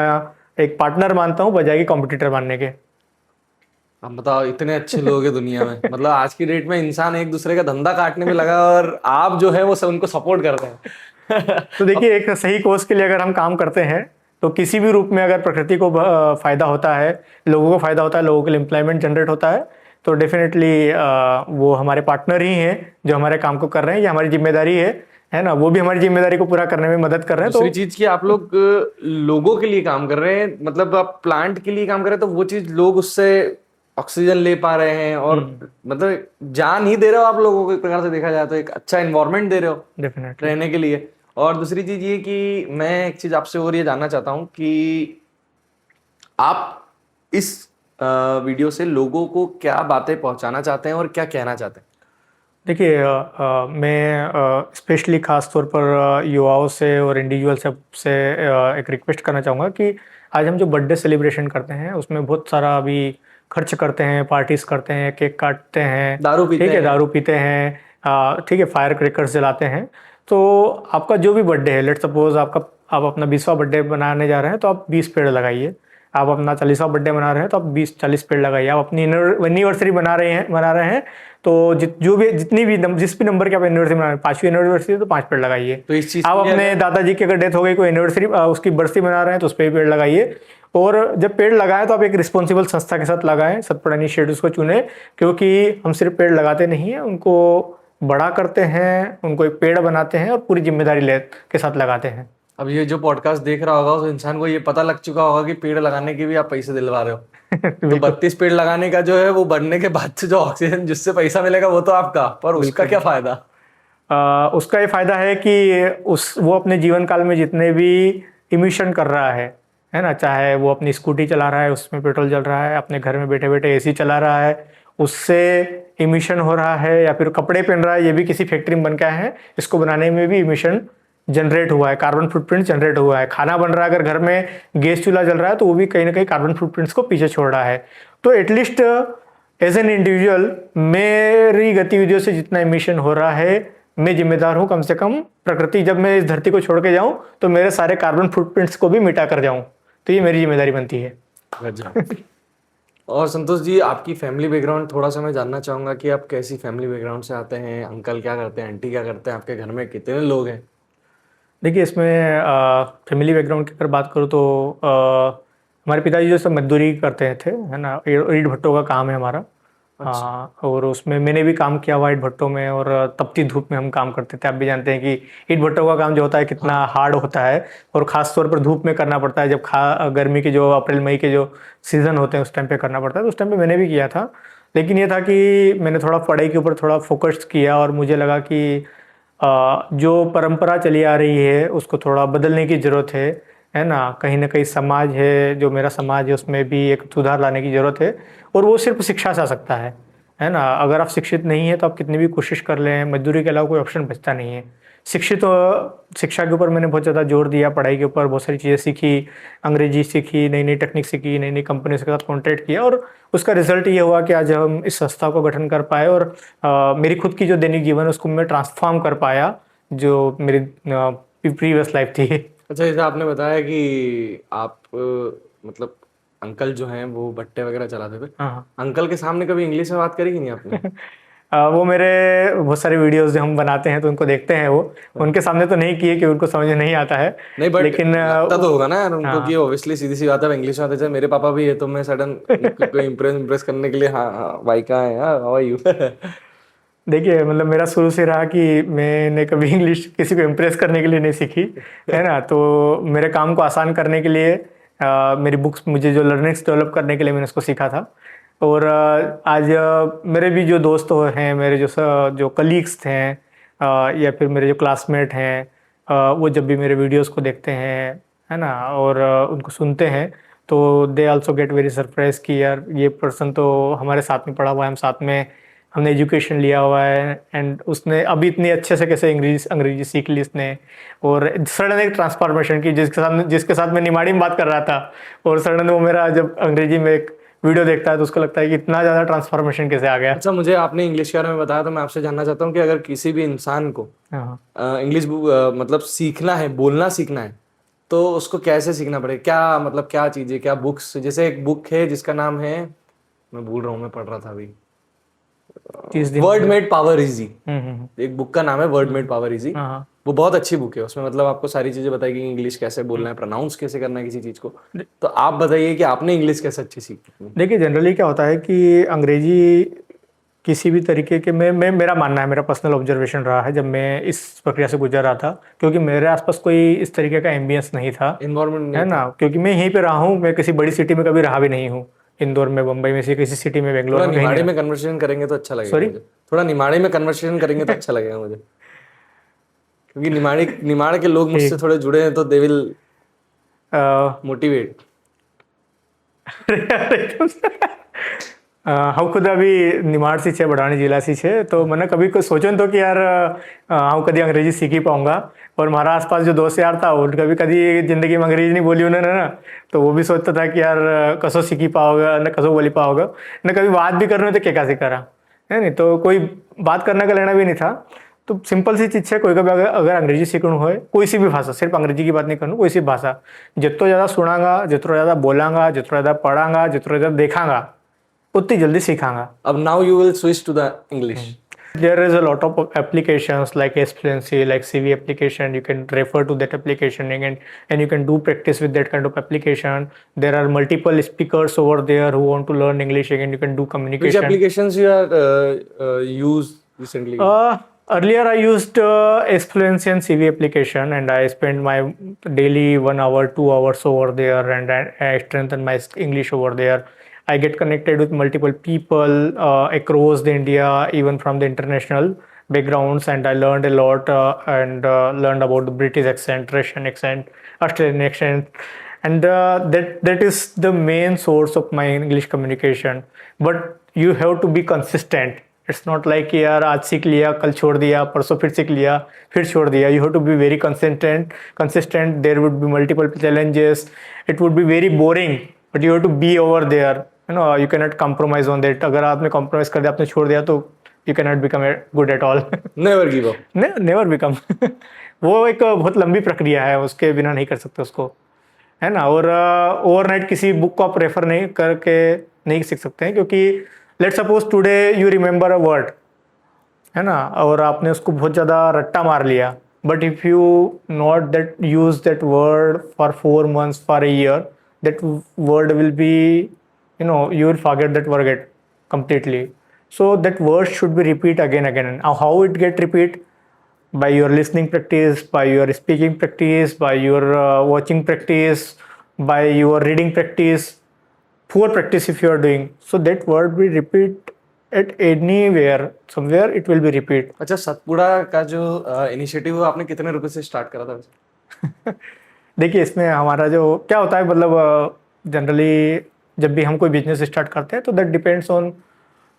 एक पार्टनर मानता हूँ बजाय कि कॉम्पिटिटर मानने के। अब बताओ, इतने अच्छे लोग हैं दुनिया में, मतलब आज की डेट में इंसान एक दूसरे का धंधा काटने में लगा और आप जो है वो सब उनको सपोर्ट कर रहे हैं तो देखिए, एक सही कोर्स के लिए अगर हम काम करते हैं तो किसी भी रूप में अगर प्रकृति को फायदा होता है, लोगों को फायदा होता है, लोगों के लिए एम्प्लॉयमेंट जनरेट होता है, तो डेफिनेटली वो हमारे पार्टनर ही हैं जो हमारे काम को कर रहे हैं। ये हमारी जिम्मेदारी है ना, वो भी हमारी जिम्मेदारी को पूरा करने में मदद कर रहे हैं। दूसरी चीज की आप लोग लोगों के लिए काम कर रहे हैं, मतलब आप प्लांट के लिए काम कर रहे हैं, तो वो चीज लोग उससे ऑक्सीजन ले पा रहे हैं और मतलब जान ही दे रहे हो आप लोगों को, एक प्रकार से देखा जाए तो एक अच्छा एनवायरनमेंट दे रहे हो डेफिनेटली रहने के लिए। और दूसरी चीज ये कि मैं एक चीज आपसे और ये जानना चाहता हूँ कि आप इस वीडियो से लोगों को क्या बातें पहुंचाना चाहते हैं और क्या कहना चाहते हैं? देखिए, मैं स्पेशली ख़ास तौर पर युवाओं से और इंडिविजुअल से एक रिक्वेस्ट करना चाहूँगा कि आज हम जो बर्थडे सेलिब्रेशन करते हैं उसमें बहुत सारा अभी खर्च करते हैं, पार्टीज करते हैं, केक काटते हैं, दारू पीते ठीक है, हैं। दारू पीते हैं, ठीक है, फायर क्रैकर्स जलाते हैं। तो आपका जो भी बर्थडे है, लेट सपोज आप अपना 20वां बर्थडे बनाने जा रहे हैं, तो आप 20 पेड़ लगाइए। आप अपना 40वां बर्थडे मना रहे हैं तो आप 20-40 पेड़ लगाइए। आप अपनी एनिवर्सरी बना रहे हैं तो जिस भी नंबर की आप एनिवर्सरी मना रहे हैं, 5वीं एनिवर्सरी है तो 5 पेड़ लगाइए। तो इस चीज आप अपने दादाजी की अगर डेथ हो गई, कोई एनिवर्सरी उसकी बरसी मना रहे हैं तो उस पर भी पेड़ लगाइए। और जब पेड़ लगाएं तो आप एक रिस्पॉन्सिबल संस्था के साथ लगाएं, सतपुड़ा इनिशिएटिव्स को चुने, क्योंकि हम सिर्फ पेड़ लगाते नहीं हैं, उनको बड़ा करते हैं, उनको एक पेड़ बनाते हैं और पूरी जिम्मेदारी के साथ लगाते हैं। अब ये जो पॉडकास्ट देख रहा होगा उस इंसान को ये पता लग चुका होगा कि पेड़ लगाने के भी आप पैसे दिलवा रहे हो। तो 32 पेड़ लगाने का जो है वो बढ़ने के बाद से जो ऑक्सीजन जिससे पैसा मिलेगा वो तो आपका, पर उसका क्या फायदा? उसका ये फायदा है कि वो अपने जीवन काल में जितने भी इमिशन कर रहा है ना, चाहे वो अपनी स्कूटी चला रहा है उसमें पेट्रोल जल रहा है, अपने घर में बैठे बैठे एसी चला रहा है उससे इमिशन हो रहा है, या फिर कपड़े पहन रहा है ये भी किसी फैक्ट्री में बन के आए हैं, इसको बनाने में भी इमिशन जनरेट हुआ है, कार्बन फुटप्रिंट जनरेट हुआ है। खाना बन रहा है, अगर घर में गैस चूल्हा जल रहा है तो वो भी कहीं ना कहीं कार्बन फुटप्रिंट्स को पीछे छोड़ रहा है। तो एटलीस्ट एज एन इंडिविजुअल मेरी गतिविधियों से जितना इमिशन हो रहा है मैं जिम्मेदार हूँ, कम से कम प्रकृति, जब मैं इस धरती को छोड़ के जाऊँ तो मेरे सारे कार्बन फुटप्रिंट्स को भी मिटा कर जाऊँ, तो ये मेरी जिम्मेदारी बनती है। और संतोष जी, आपकी फैमिली बैकग्राउंड थोड़ा सा मैं जानना चाहूंगा कि आप कैसी फैमिली बैकग्राउंड से आते हैं, अंकल क्या करते हैं, आंटी क्या करते हैं, आपके घर में कितने लोग हैं? देखिए, इसमें फैमिली बैकग्राउंड की अगर बात करूँ तो हमारे पिताजी जो सब मजदूरी करते थे, है ना, ईंट भट्टों का काम है हमारा। हाँ, और उसमें मैंने भी काम किया हुआ ईंट भट्टों में, और तपती धूप में हम काम करते थे। आप भी जानते हैं कि ईंट भट्टों का काम जो होता है कितना हार्ड होता है, और ख़ास तौर पर धूप में करना पड़ता है। जब गर्मी के जो अप्रैल मई के जो सीज़न होते हैं उस टाइम पे करना पड़ता है, तो उस टाइम पे मैंने भी किया था। लेकिन ये था कि मैंने थोड़ा पढ़ाई के ऊपर थोड़ा फोकस किया, और मुझे लगा कि जो परंपरा चली आ रही है उसको थोड़ा बदलने की ज़रूरत है ना। कहीं ना कहीं समाज है, जो मेरा समाज है, उसमें भी एक सुधार लाने की ज़रूरत है, और वो सिर्फ शिक्षा से आ सकता है ना। अगर आप शिक्षित नहीं है तो आप कितनी भी कोशिश कर लें, मजदूरी के अलावा कोई ऑप्शन बचता नहीं है। शिक्षा के ऊपर मैंने बहुत ज़्यादा जोर दिया, पढ़ाई के ऊपर बहुत सारी चीज़ें सीखी, अंग्रेजी सीखी, नई नई टेक्निक सीखी, नई नई कंपनी के साथ कॉन्टैक्ट किया, और उसका रिजल्ट ये हुआ कि आज हम इस संस्था को गठन कर पाए, और मेरी खुद की जो दैनिक जीवन है उसको मैं ट्रांसफॉर्म कर पाया, जो मेरी प्रीवियस लाइफ थी। अच्छा, जैसे आपने बताया कि आप मतलब अंकल जो हैं वो भट्टे वगैरह चलाते थे। हाँ, अंकल के सामने कभी इंग्लिश में बात करी कि नहीं आपने? वो मेरे बहुत सारे वीडियोस जो हम बनाते हैं तो उनको देखते हैं, वो उनके सामने तो नहीं किए कि उनको समझ नहीं आता है। नहीं, बट लेकिन लगता तो होगा ना यार उनको कि ऑब्वियसली सीधी सी बात है इंग्लिश में आते हैं। मेरे पापा भी है, तो मैं सडन कोई इम्प्रेस करने के लिए हाँ हाँ भाई कहाँ है, हाउ आर यू। देखिए, मतलब मेरा शुरू से रहा कि मैंने कभी इंग्लिश किसी को इम्प्रेस करने के लिए नहीं सीखी, है ना। तो मेरे काम को आसान करने के लिए मेरी बुक्स, मुझे जो लर्निंग्स डेवलप करने के लिए मैंने उसको सीखा था। और आज मेरे भी जो दोस्त हैं, मेरे जो कलीग्स हैं, या फिर मेरे जो क्लासमेट हैं, वो जब भी मेरे वीडियोस को देखते हैं, है ना, और उनको सुनते हैं, तो they also get very surprise कि यार ये पर्सन तो हमारे साथ में पढ़ा हुआ है, हम साथ में हमने एजुकेशन लिया हुआ है, एंड उसने अभी इतनी अच्छे से कैसे अंग्रेजी सीख ली इसने। और सडन एक ट्रांसफॉर्मेशन की, जिसके साथ मैं निमाड़ी में बात कर रहा था, और सडन वो मेरा जब अंग्रेजी में एक वीडियो देखता है तो उसको लगता है कि इतना ज़्यादा ट्रांसफॉर्मेशन कैसे आ गया। अच्छा, मुझे आपने इंग्लिश के बारे में बताया, तो मैं आपसे जानना चाहता हूँ कि अगर किसी भी इंसान को इंग्लिश मतलब सीखना है, बोलना सीखना है, तो उसको कैसे सीखना पड़ेगा? क्या मतलब क्या चीज़ें, क्या बुक्स? जैसे एक बुक है जिसका नाम है, मैं भूल रहा हूँ, मैं पढ़ रहा था अभी, वर्ड मेड पावर इजी। एक बुक का नाम है वर्ड मेड पावर इजी। वो बहुत अच्छी बुक है, उसमें मतलब आपको सारी चीजें बताएगी, इंग्लिश कैसे बोलना है, प्रोनाउंस कैसे करना है किसी चीज को। तो आप बताइए कि आपने इंग्लिश कैसे अच्छी सीखी? देखिए, जनरली क्या होता है कि अंग्रेजी किसी भी तरीके के मेरा मानना है, मेरा पर्सनल ऑब्जर्वेशन रहा है जब मैं इस प्रक्रिया से गुजर रहा था, क्योंकि मेरे आसपास कोई इस तरीके का एम्बियंस नहीं था, एनवायरनमेंट, है ना। क्योंकि मैं यहीं पे रहा हूँ, मैं किसी बड़ी सिटी में कभी रहा भी नहीं हूँ, इंदौर में, मुंबई में से किसी सिटी में, बेंगलोर में। निमाड़ी में कन्वर्सेशन करेंगे तो अच्छा लगेगा। सॉरी, थोड़ा निमाड़ी में कन्वर्सेशन करेंगे तो अच्छा लगेगा मुझे, क्योंकि निमाड़ के लोग मुझसे थोड़े जुड़े हैं, तो दे विल मोटिवेट। હું ખુદ અભી નિમાડથી છે, બડાણી જિલ્લાથી છે, तो मैंने कभी कोई सोचो तो कि यार હું कभी अंग्रेजी सीख ही पाऊंगा। और हमारा आसपास जो दोस्त यार था, वो कभी कभी जिंदगी में अंग्रेजी नहीं बोली उन्होंने ना, तो वो भी सोचता था कि यार कसो सीखी पाओगा न कसो बोली पाओगा न, कभी बात भी करने तो क्या कैसे करा, है नहीं, तो कोई बात करने का लेना भी नहीं था। तो सिंपल सी चीज है, कोई कभी अगर अंग्रेजी सीखना हो, कोई सी भी भाषा, सिर्फ अंग्रेजी की बात नहीं करूँ, कोई सी भाषा जितना ज़्यादा सुनागा, जितना ज़्यादा बोलांगा, जितना ज़्यादा पढ़ांगा, जितना ज़्यादा देखांगा, उतनी जल्दी सीखांगा। अब now you will switch to the English. There is a lot of applications like Fluency, like CV application. You can refer to that application and you can do practice with that kind of application. There are multiple speakers over there who want to learn English, and you can do Which communication. applications you are used recently? Earlier I used Fluency and CV application, and I spend my daily 1 hour, 2 hours over there, and I strengthen my English over there. I get connected with multiple people across the India, even from the international backgrounds, and I learned a lot and learned about the British accent, Russian accent, Australian accent, and that is the main source of my English communication. But you have to be consistent. It's not like यार आज सीख लिया, कल छोड़ दिया, परसों फिर सीख लिया, फिर छोड़ दिया. You have to be very consistent. There would be multiple challenges. It would be very boring, but you have to be over there. You cannot compromise on that. अगर आपने compromise कर दिया, आपने छोड़ दिया, तो you cannot become good at all. Never give up. Never become. वो एक बहुत लंबी प्रक्रिया है, उसके बिना नहीं कर सकते उसको, है ना. और ओवरनाइट किसी बुक को आप रेफर नहीं करके नहीं सीख सकते हैं, क्योंकि let's suppose today you remember a word, है ना, और आपने उसको बहुत ज़्यादा रट्टा मार लिया, but if you not that use that word for 4 months, for a year, that word will be, you will forget that word completely. So that word should be repeat again. And how it get repeat? By your listening practice, by your speaking practice, by your watching practice, by your reading practice. 4 practice if you are doing, so that word will repeat at anywhere, somewhere it will be repeat. अच्छा, सतपुड़ा का जो initiative है, आपने कितने रुपए से start करा था? देखिए, इसमें हमारा जो क्या होता है, मतलब जनरली जब भी हम कोई बिजनेस स्टार्ट करते हैं, तो दैट डिपेंड्स ऑन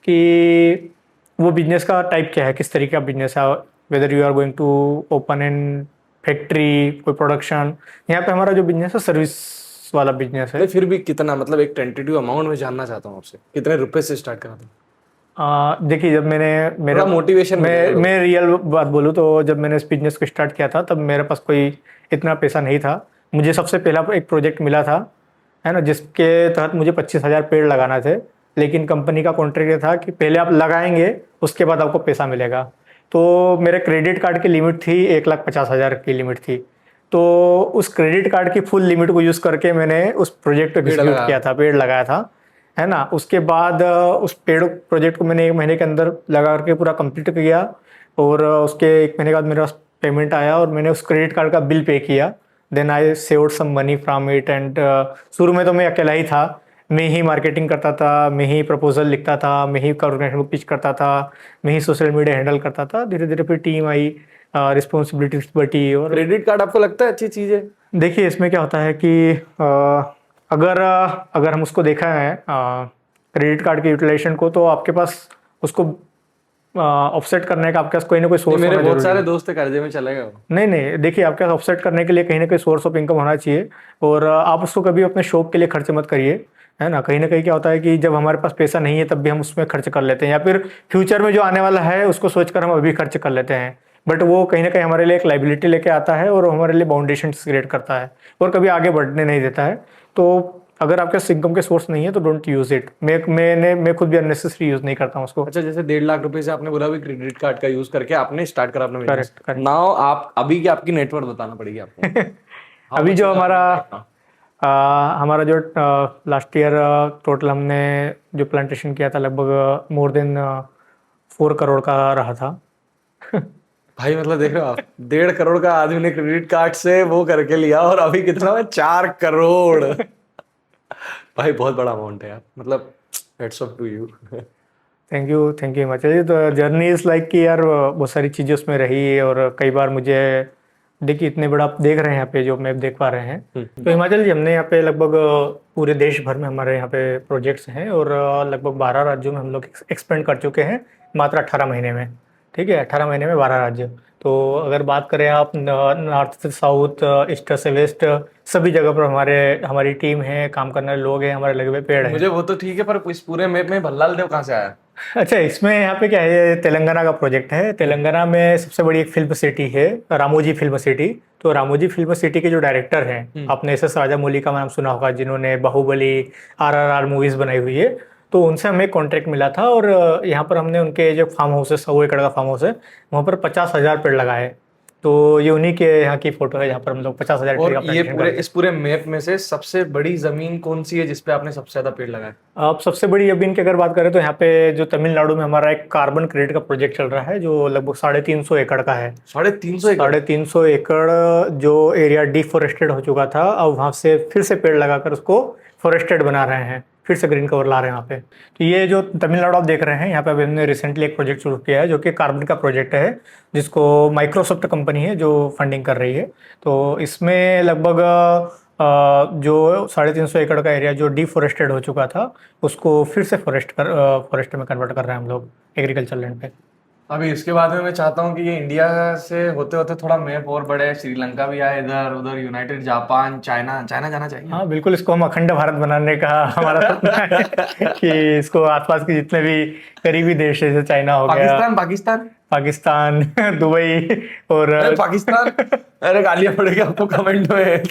कि वो बिजनेस का टाइप क्या है, किस तरीके का बिजनेस है, whether you are going to open an factory, कोई प्रोडक्शन. यहाँ पे हमारा जो बिजनेस है सर्विस वाला बिजनेस है. फिर भी कितना, मतलब एक टेंटेटिव अमाउंट में जानना चाहता हूँ आपसे, कितने रुपए से स्टार्ट करा था? देखिए, जब मैंने मेरा मोटिवेशन, मैं रियल बात बोलूँ तो जब मैंने इस बिजनेस को स्टार्ट किया था, तब मेरे पास कोई इतना पैसा नहीं था. मुझे सबसे पहला एक प्रोजेक्ट मिला था, है ना, जिसके तहत मुझे 25,000 पेड़ लगाना थे. लेकिन कंपनी का कॉन्ट्रैक्ट ये था कि पहले आप लगाएंगे, उसके बाद आपको पैसा मिलेगा. तो मेरे क्रेडिट कार्ड की लिमिट थी 1,50,000 की लिमिट थी. तो उस क्रेडिट कार्ड की फुल लिमिट को यूज़ करके मैंने उस प्रोजेक्ट को एग्जीक्यूट किया था, पेड़ लगाया था, है ना. उसके बाद उस पेड़ प्रोजेक्ट को मैंने 1 महीने के अंदर लगा करके पूरा कंप्लीट किया, और उसके 1 महीने के बाद मेरे पास पेमेंट आया और मैंने उस क्रेडिट कार्ड का बिल पे किया. Then I saved some money from it. And शुरू में तो मैं अकेला ही था, मैं ही मार्केटिंग करता था, मैं ही प्रपोजल लिखता था, मैं ही ऑर्गेनाइजेशन को पिच करता था, मैं ही सोशल मीडिया हैंडल करता था. धीरे धीरे फिर टीम आई, रिस्पॉन्सिबिलिटीज बढ़ी. और क्रेडिट कार्ड आपको लगता है अच्छी चीज़ है? देखिए, इसमें क्या होता है कि अगर हम उसको देखा है क्रेडिट कार्ड के यूटिलाइजेशन को, तो आपके पास उसको ऑफसेट करने का आपके पास कोई ना कोई सोर्स. मेरे बहुत सारे दोस्त कर्जे में चले गए. नहीं, देखिए, आपके पास ऑफसेट करने के लिए कहीं ना कहीं सोर्स ऑफ इनकम होना चाहिए, और आप उसको कभी अपने शौक के लिए खर्च मत करिए, है ना. कहीं ना कहीं क्या होता है कि जब हमारे पास पैसा नहीं है तब भी हम उसमें खर्च कर लेते हैं, या फिर फ्यूचर में जो आने वाला है उसको सोचकर हम अभी खर्च कर लेते हैं. बट वो कहीं ना कहीं हमारे लिए एक लाइबिलिटी लेके आता है, और हमारे लिए बाउंडेशन क्रिएट करता है, और कभी आगे बढ़ने नहीं देता है. तो अगर आपके पास इनकम के सोर्स नहीं है तो डोंट यूज इट. मैं खुद भी अननेसेसरी यूज नहीं करता हूँ उसको. अच्छा, जैसे 1.5 लाख रुपए से आपने बोला भी क्रेडिट कार्ड का यूज करके आपने स्टार्ट करा अपना बिजनेस. करेक्ट. नाउ आप अभी की आपकी नेटवर्थ बताना पड़ेगी आपको. अभी जो हमारा जो लास्ट ईयर टोटल हमने जो प्लांटेशन किया था, लगभग मोर देन 4 करोड़ का रहा था. भाई, मतलब देख रहे हो आप, 1.5 करोड़ का आदमी ने क्रेडिट कार्ड से वो करके लिया, और अभी कितना है, 4 करोड़. भाई, बहुत बड़ा अमाउंट है यार, मतलब heads off to you. Thank you Himachal ji. तो जर्नी इज लाइक कि यार बहुत सारी चीज़ें उसमें रही, और कई बार मुझे देखिए, इतने बड़ा आप देख रहे हैं यहाँ पे जो मैप देख पा रहे हैं. तो हिमाचल जी, हमने यहाँ पे लगभग पूरे देश भर में हमारे यहाँ पे प्रोजेक्ट्स हैं, और लगभग 12 राज्यों में हम लोग एक्सपेंड कर चुके हैं मात्र 18 महीने में. ठीक है, 18 महीने में 12 राज्य. तो अगर बात करें आप नॉर्थ से साउथ, ईस्ट से वेस्ट, सभी जगह पर हमारी टीम है, काम करने वाले लोग हैं, हमारे लगे हुए पेड़ हैं. मुझे वो तो ठीक है, पर इस पूरे मैप में भल्लाल देव कहाँ से आया? अच्छा, इसमें यहाँ पे क्या है, ये तेलंगाना का प्रोजेक्ट है। तेलंगाना में सबसे बड़ी एक फिल्म सिटी है, रामोजी फिल्म सिटी। तो रामोजी फिल्म सिटी के जो डायरेक्टर हैं, आपने एस एस राजामौली का नाम सुना होगा, जिन्होंने बाहुबली, RRR मूवीज बनाई हुई है। तो उनसे हमें कॉन्ट्रैक्ट मिला था और यहाँ पर हमने उनके जो फार्म हाउस है, 100 एकड़ का फार्म हाउस है, वहाँ पर 50,000 पेड़ लगाए। तो ये उन्हीं के यहाँ की फोटो है, जहाँ पर हम लोग 50,000 ट्री का और ये प्लांटेशन पूरे करते इस पूरे मैप में से सबसे बड़ी जमीन कौन सी है जिसपे आपने सबसे ज्यादा पेड़ लगाए? हैं। अब सबसे बड़ी अभी की अगर बात करें तो यहाँ पे जो तमिलनाडु में हमारा एक कार्बन क्रेडिट का प्रोजेक्ट चल रहा है, जो लगभग 350 एकड़ का है। 350 एकड़? 350 एकड़ जो एरिया डिफोरेस्टेड हो चुका था, अब वहां से फिर से पेड़ लगाकर उसको फॉरेस्टेड बना रहे हैं, फिर से ग्रीन कवर ला रहे हैं यहाँ पे। तो ये जो तमिलनाडु आप देख रहे हैं, यहाँ पे अभी हमने रिसेंटली एक प्रोजेक्ट शुरू किया है जो कि कार्बन का प्रोजेक्ट है, जिसको माइक्रोसॉफ्ट कंपनी है जो फंडिंग कर रही है। तो इसमें लगभग जो 350 एकड़ का एरिया जो डिफोरेस्टेड हो चुका था, उसको फिर से फॉरेस्ट में कन्वर्ट कर रहे हैं हम लोग, एग्रीकल्चर लैंड पे। अभी इसके बाद में मैं चाहता हूँ कि ये इंडिया से होते होते थोड़ा मैप और बढ़े, श्रीलंका भी आए, इधर उधर यूनाइटेड, जापान, चाइना जाना चाहिए। हाँ बिल्कुल, इसको हम अखंड भारत बनाने का हमारा सपना है कि इसको आसपास के जितने भी करीबी देश है, जैसे चाइना हो गया, पाकिस्तान दुबई और अरे पाकिस्तान, अरे गालियां पड़ेगी आपको कमेंट में।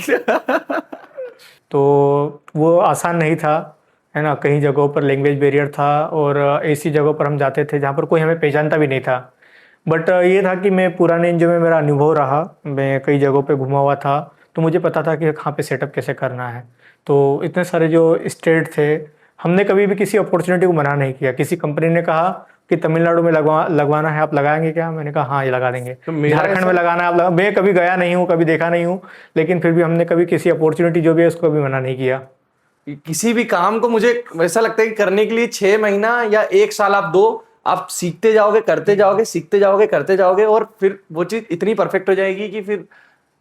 तो वो आसान नहीं था, है ना। कई जगहों पर लैंग्वेज बैरियर था और ऐसी जगहों पर हम जाते थे जहाँ पर कोई हमें पहचानता भी नहीं था। बट ये था कि मैं पुराने एनजीओ में मेरा अनुभव रहा, मैं कई जगहों पे घुमा हुआ था, तो मुझे पता था कि कहाँ पे सेटअप कैसे करना है। तो इतने सारे जो स्टेट थे, हमने कभी भी किसी अपॉर्चुनिटी को मना नहीं किया। किसी कंपनी ने कहा कि तमिलनाडु में लगवाना है, आप लगाएंगे क्या? मैंने कहा हाँ, ये लगा देंगे। झारखंड में लगाना है, आप लगा। मैं कभी गया नहीं हूँ, कभी देखा नहीं हूँ, लेकिन फिर भी हमने कभी किसी अपॉर्चुनिटी जो भी है उसको कभी मना नहीं किया। किसी भी काम को मुझे ऐसा लगता है कि करने के लिए 6 महीना या 1 साल आप दो, आप सीखते जाओगे, करते जाओगे, सीखते जाओगे, करते जाओगे, और फिर वो चीज इतनी परफेक्ट हो जाएगी कि फिर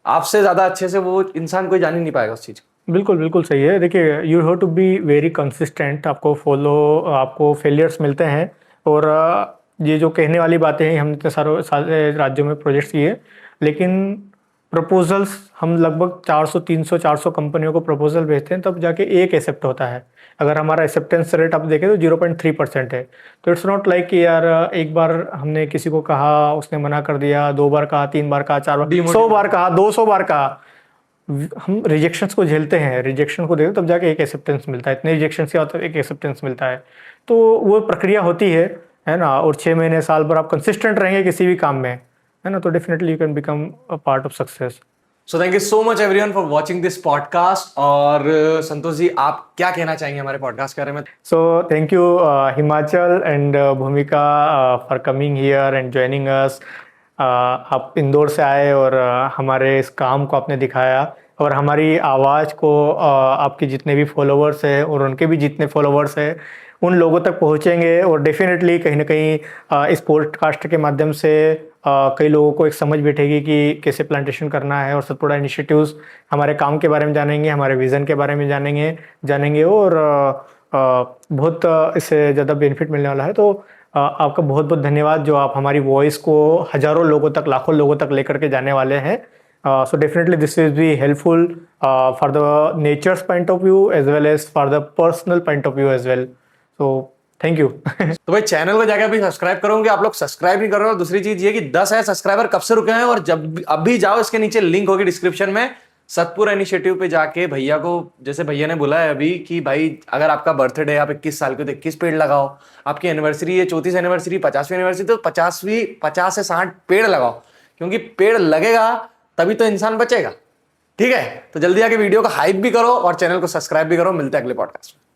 आपसे ज्यादा अच्छे से वो इंसान कोई जान ही नहीं पाएगा उस चीज को। बिल्कुल बिल्कुल सही है। देखिए, you have to be very consistent. आपको फेलियर्स मिलते हैं, और ये जो कहने वाली बातें हैं, हमने इतने सारे राज्यों में प्रोजेक्ट्स किए, लेकिन प्रपोजल्स हम लगभग 400 कंपनियों को प्रपोजल भेजते हैं, तब जाके एक एक्सेप्ट होता है। अगर हमारा एक्सेप्टेंस रेट आप देखें तो 0.3% है। तो इट्स नॉट लाइक कि यार एक बार हमने किसी को कहा, उसने मना कर दिया, 2 बार कहा, 3 बार कहा, 4 बार, 100 बार कहा, 200 बार कहा, हम रिजेक्शंस को झेलते हैं। रिजेक्शन को देखो तब जाके एक एक्सेप्टेंस मिलता है। इतने रिजेक्शन से आता है, एक एक्सेप्टेंस मिलता है। तो वो प्रक्रिया होती है ना। और 6 महीने, साल भर आप कंसिस्टेंट रहेंगे किसी भी काम में, है ना, तो definitely you can become a part of success. So thank you so much everyone for watching this podcast. और संतोष जी, आप क्या कहना चाहेंगे हमारे पॉडकास्ट के बारे में? So thank you Himachal and Bhumika for coming here and joining us. आप इंदौर से आए और हमारे इस काम को आपने दिखाया, और हमारी आवाज़ को आपके जितने भी फॉलोवर्स हैं और उनके भी जितने फॉलोवर्स हैं, उन लोगों तक पहुंचेंगे। और डेफिनेटली कहीं ना कहीं इस पॉडकास्ट के माध्यम से कई लोगों को एक समझ बैठेगी कि कैसे प्लांटेशन करना है, और सतपुड़ा इनिशिएटिव्स हमारे काम के बारे में जानेंगे, हमारे विज़न के बारे में जानेंगे और बहुत इससे ज़्यादा बेनिफिट मिलने वाला है। तो आपका बहुत बहुत धन्यवाद, जो आप हमारी वॉइस को हज़ारों लोगों तक, लाखों लोगों तक लेकर के जाने वाले हैं। So definitely this will be helpful for the nature's point of view as well as for the personal point of view as well. So thank you. तो भाई चैनल को जाके अभी सब्सक्राइब करोगे, आप लोग सब्सक्राइब नहीं कर रहे हो। दूसरी चीज ये कि 10 है सब्सक्राइबर कब से रुके हैं, और जब अभी जाओ, इसके नीचे लिंक होगी डिस्क्रिप्शन में, सतपुरा इनिशिएटिव पे जाके भैया को, जैसे भैया ने बोला है अभी कि भाई अगर आपका बर्थडे है, आप 21 साल के, तो 21 पेड़ लगाओ। आपकी एनिवर्सरी है, 34वीं एनिवर्सरी, 50वीं एनिवर्सरी, तो 50 से 60 पेड़ लगाओ, क्योंकि पेड़ लगेगा तभी तो इंसान बचेगा। ठीक है, तो जल्दी आके वीडियो को हाइप भी करो और चैनल को सब्सक्राइब भी करो। मिलते हैं अगले पॉडकास्ट में।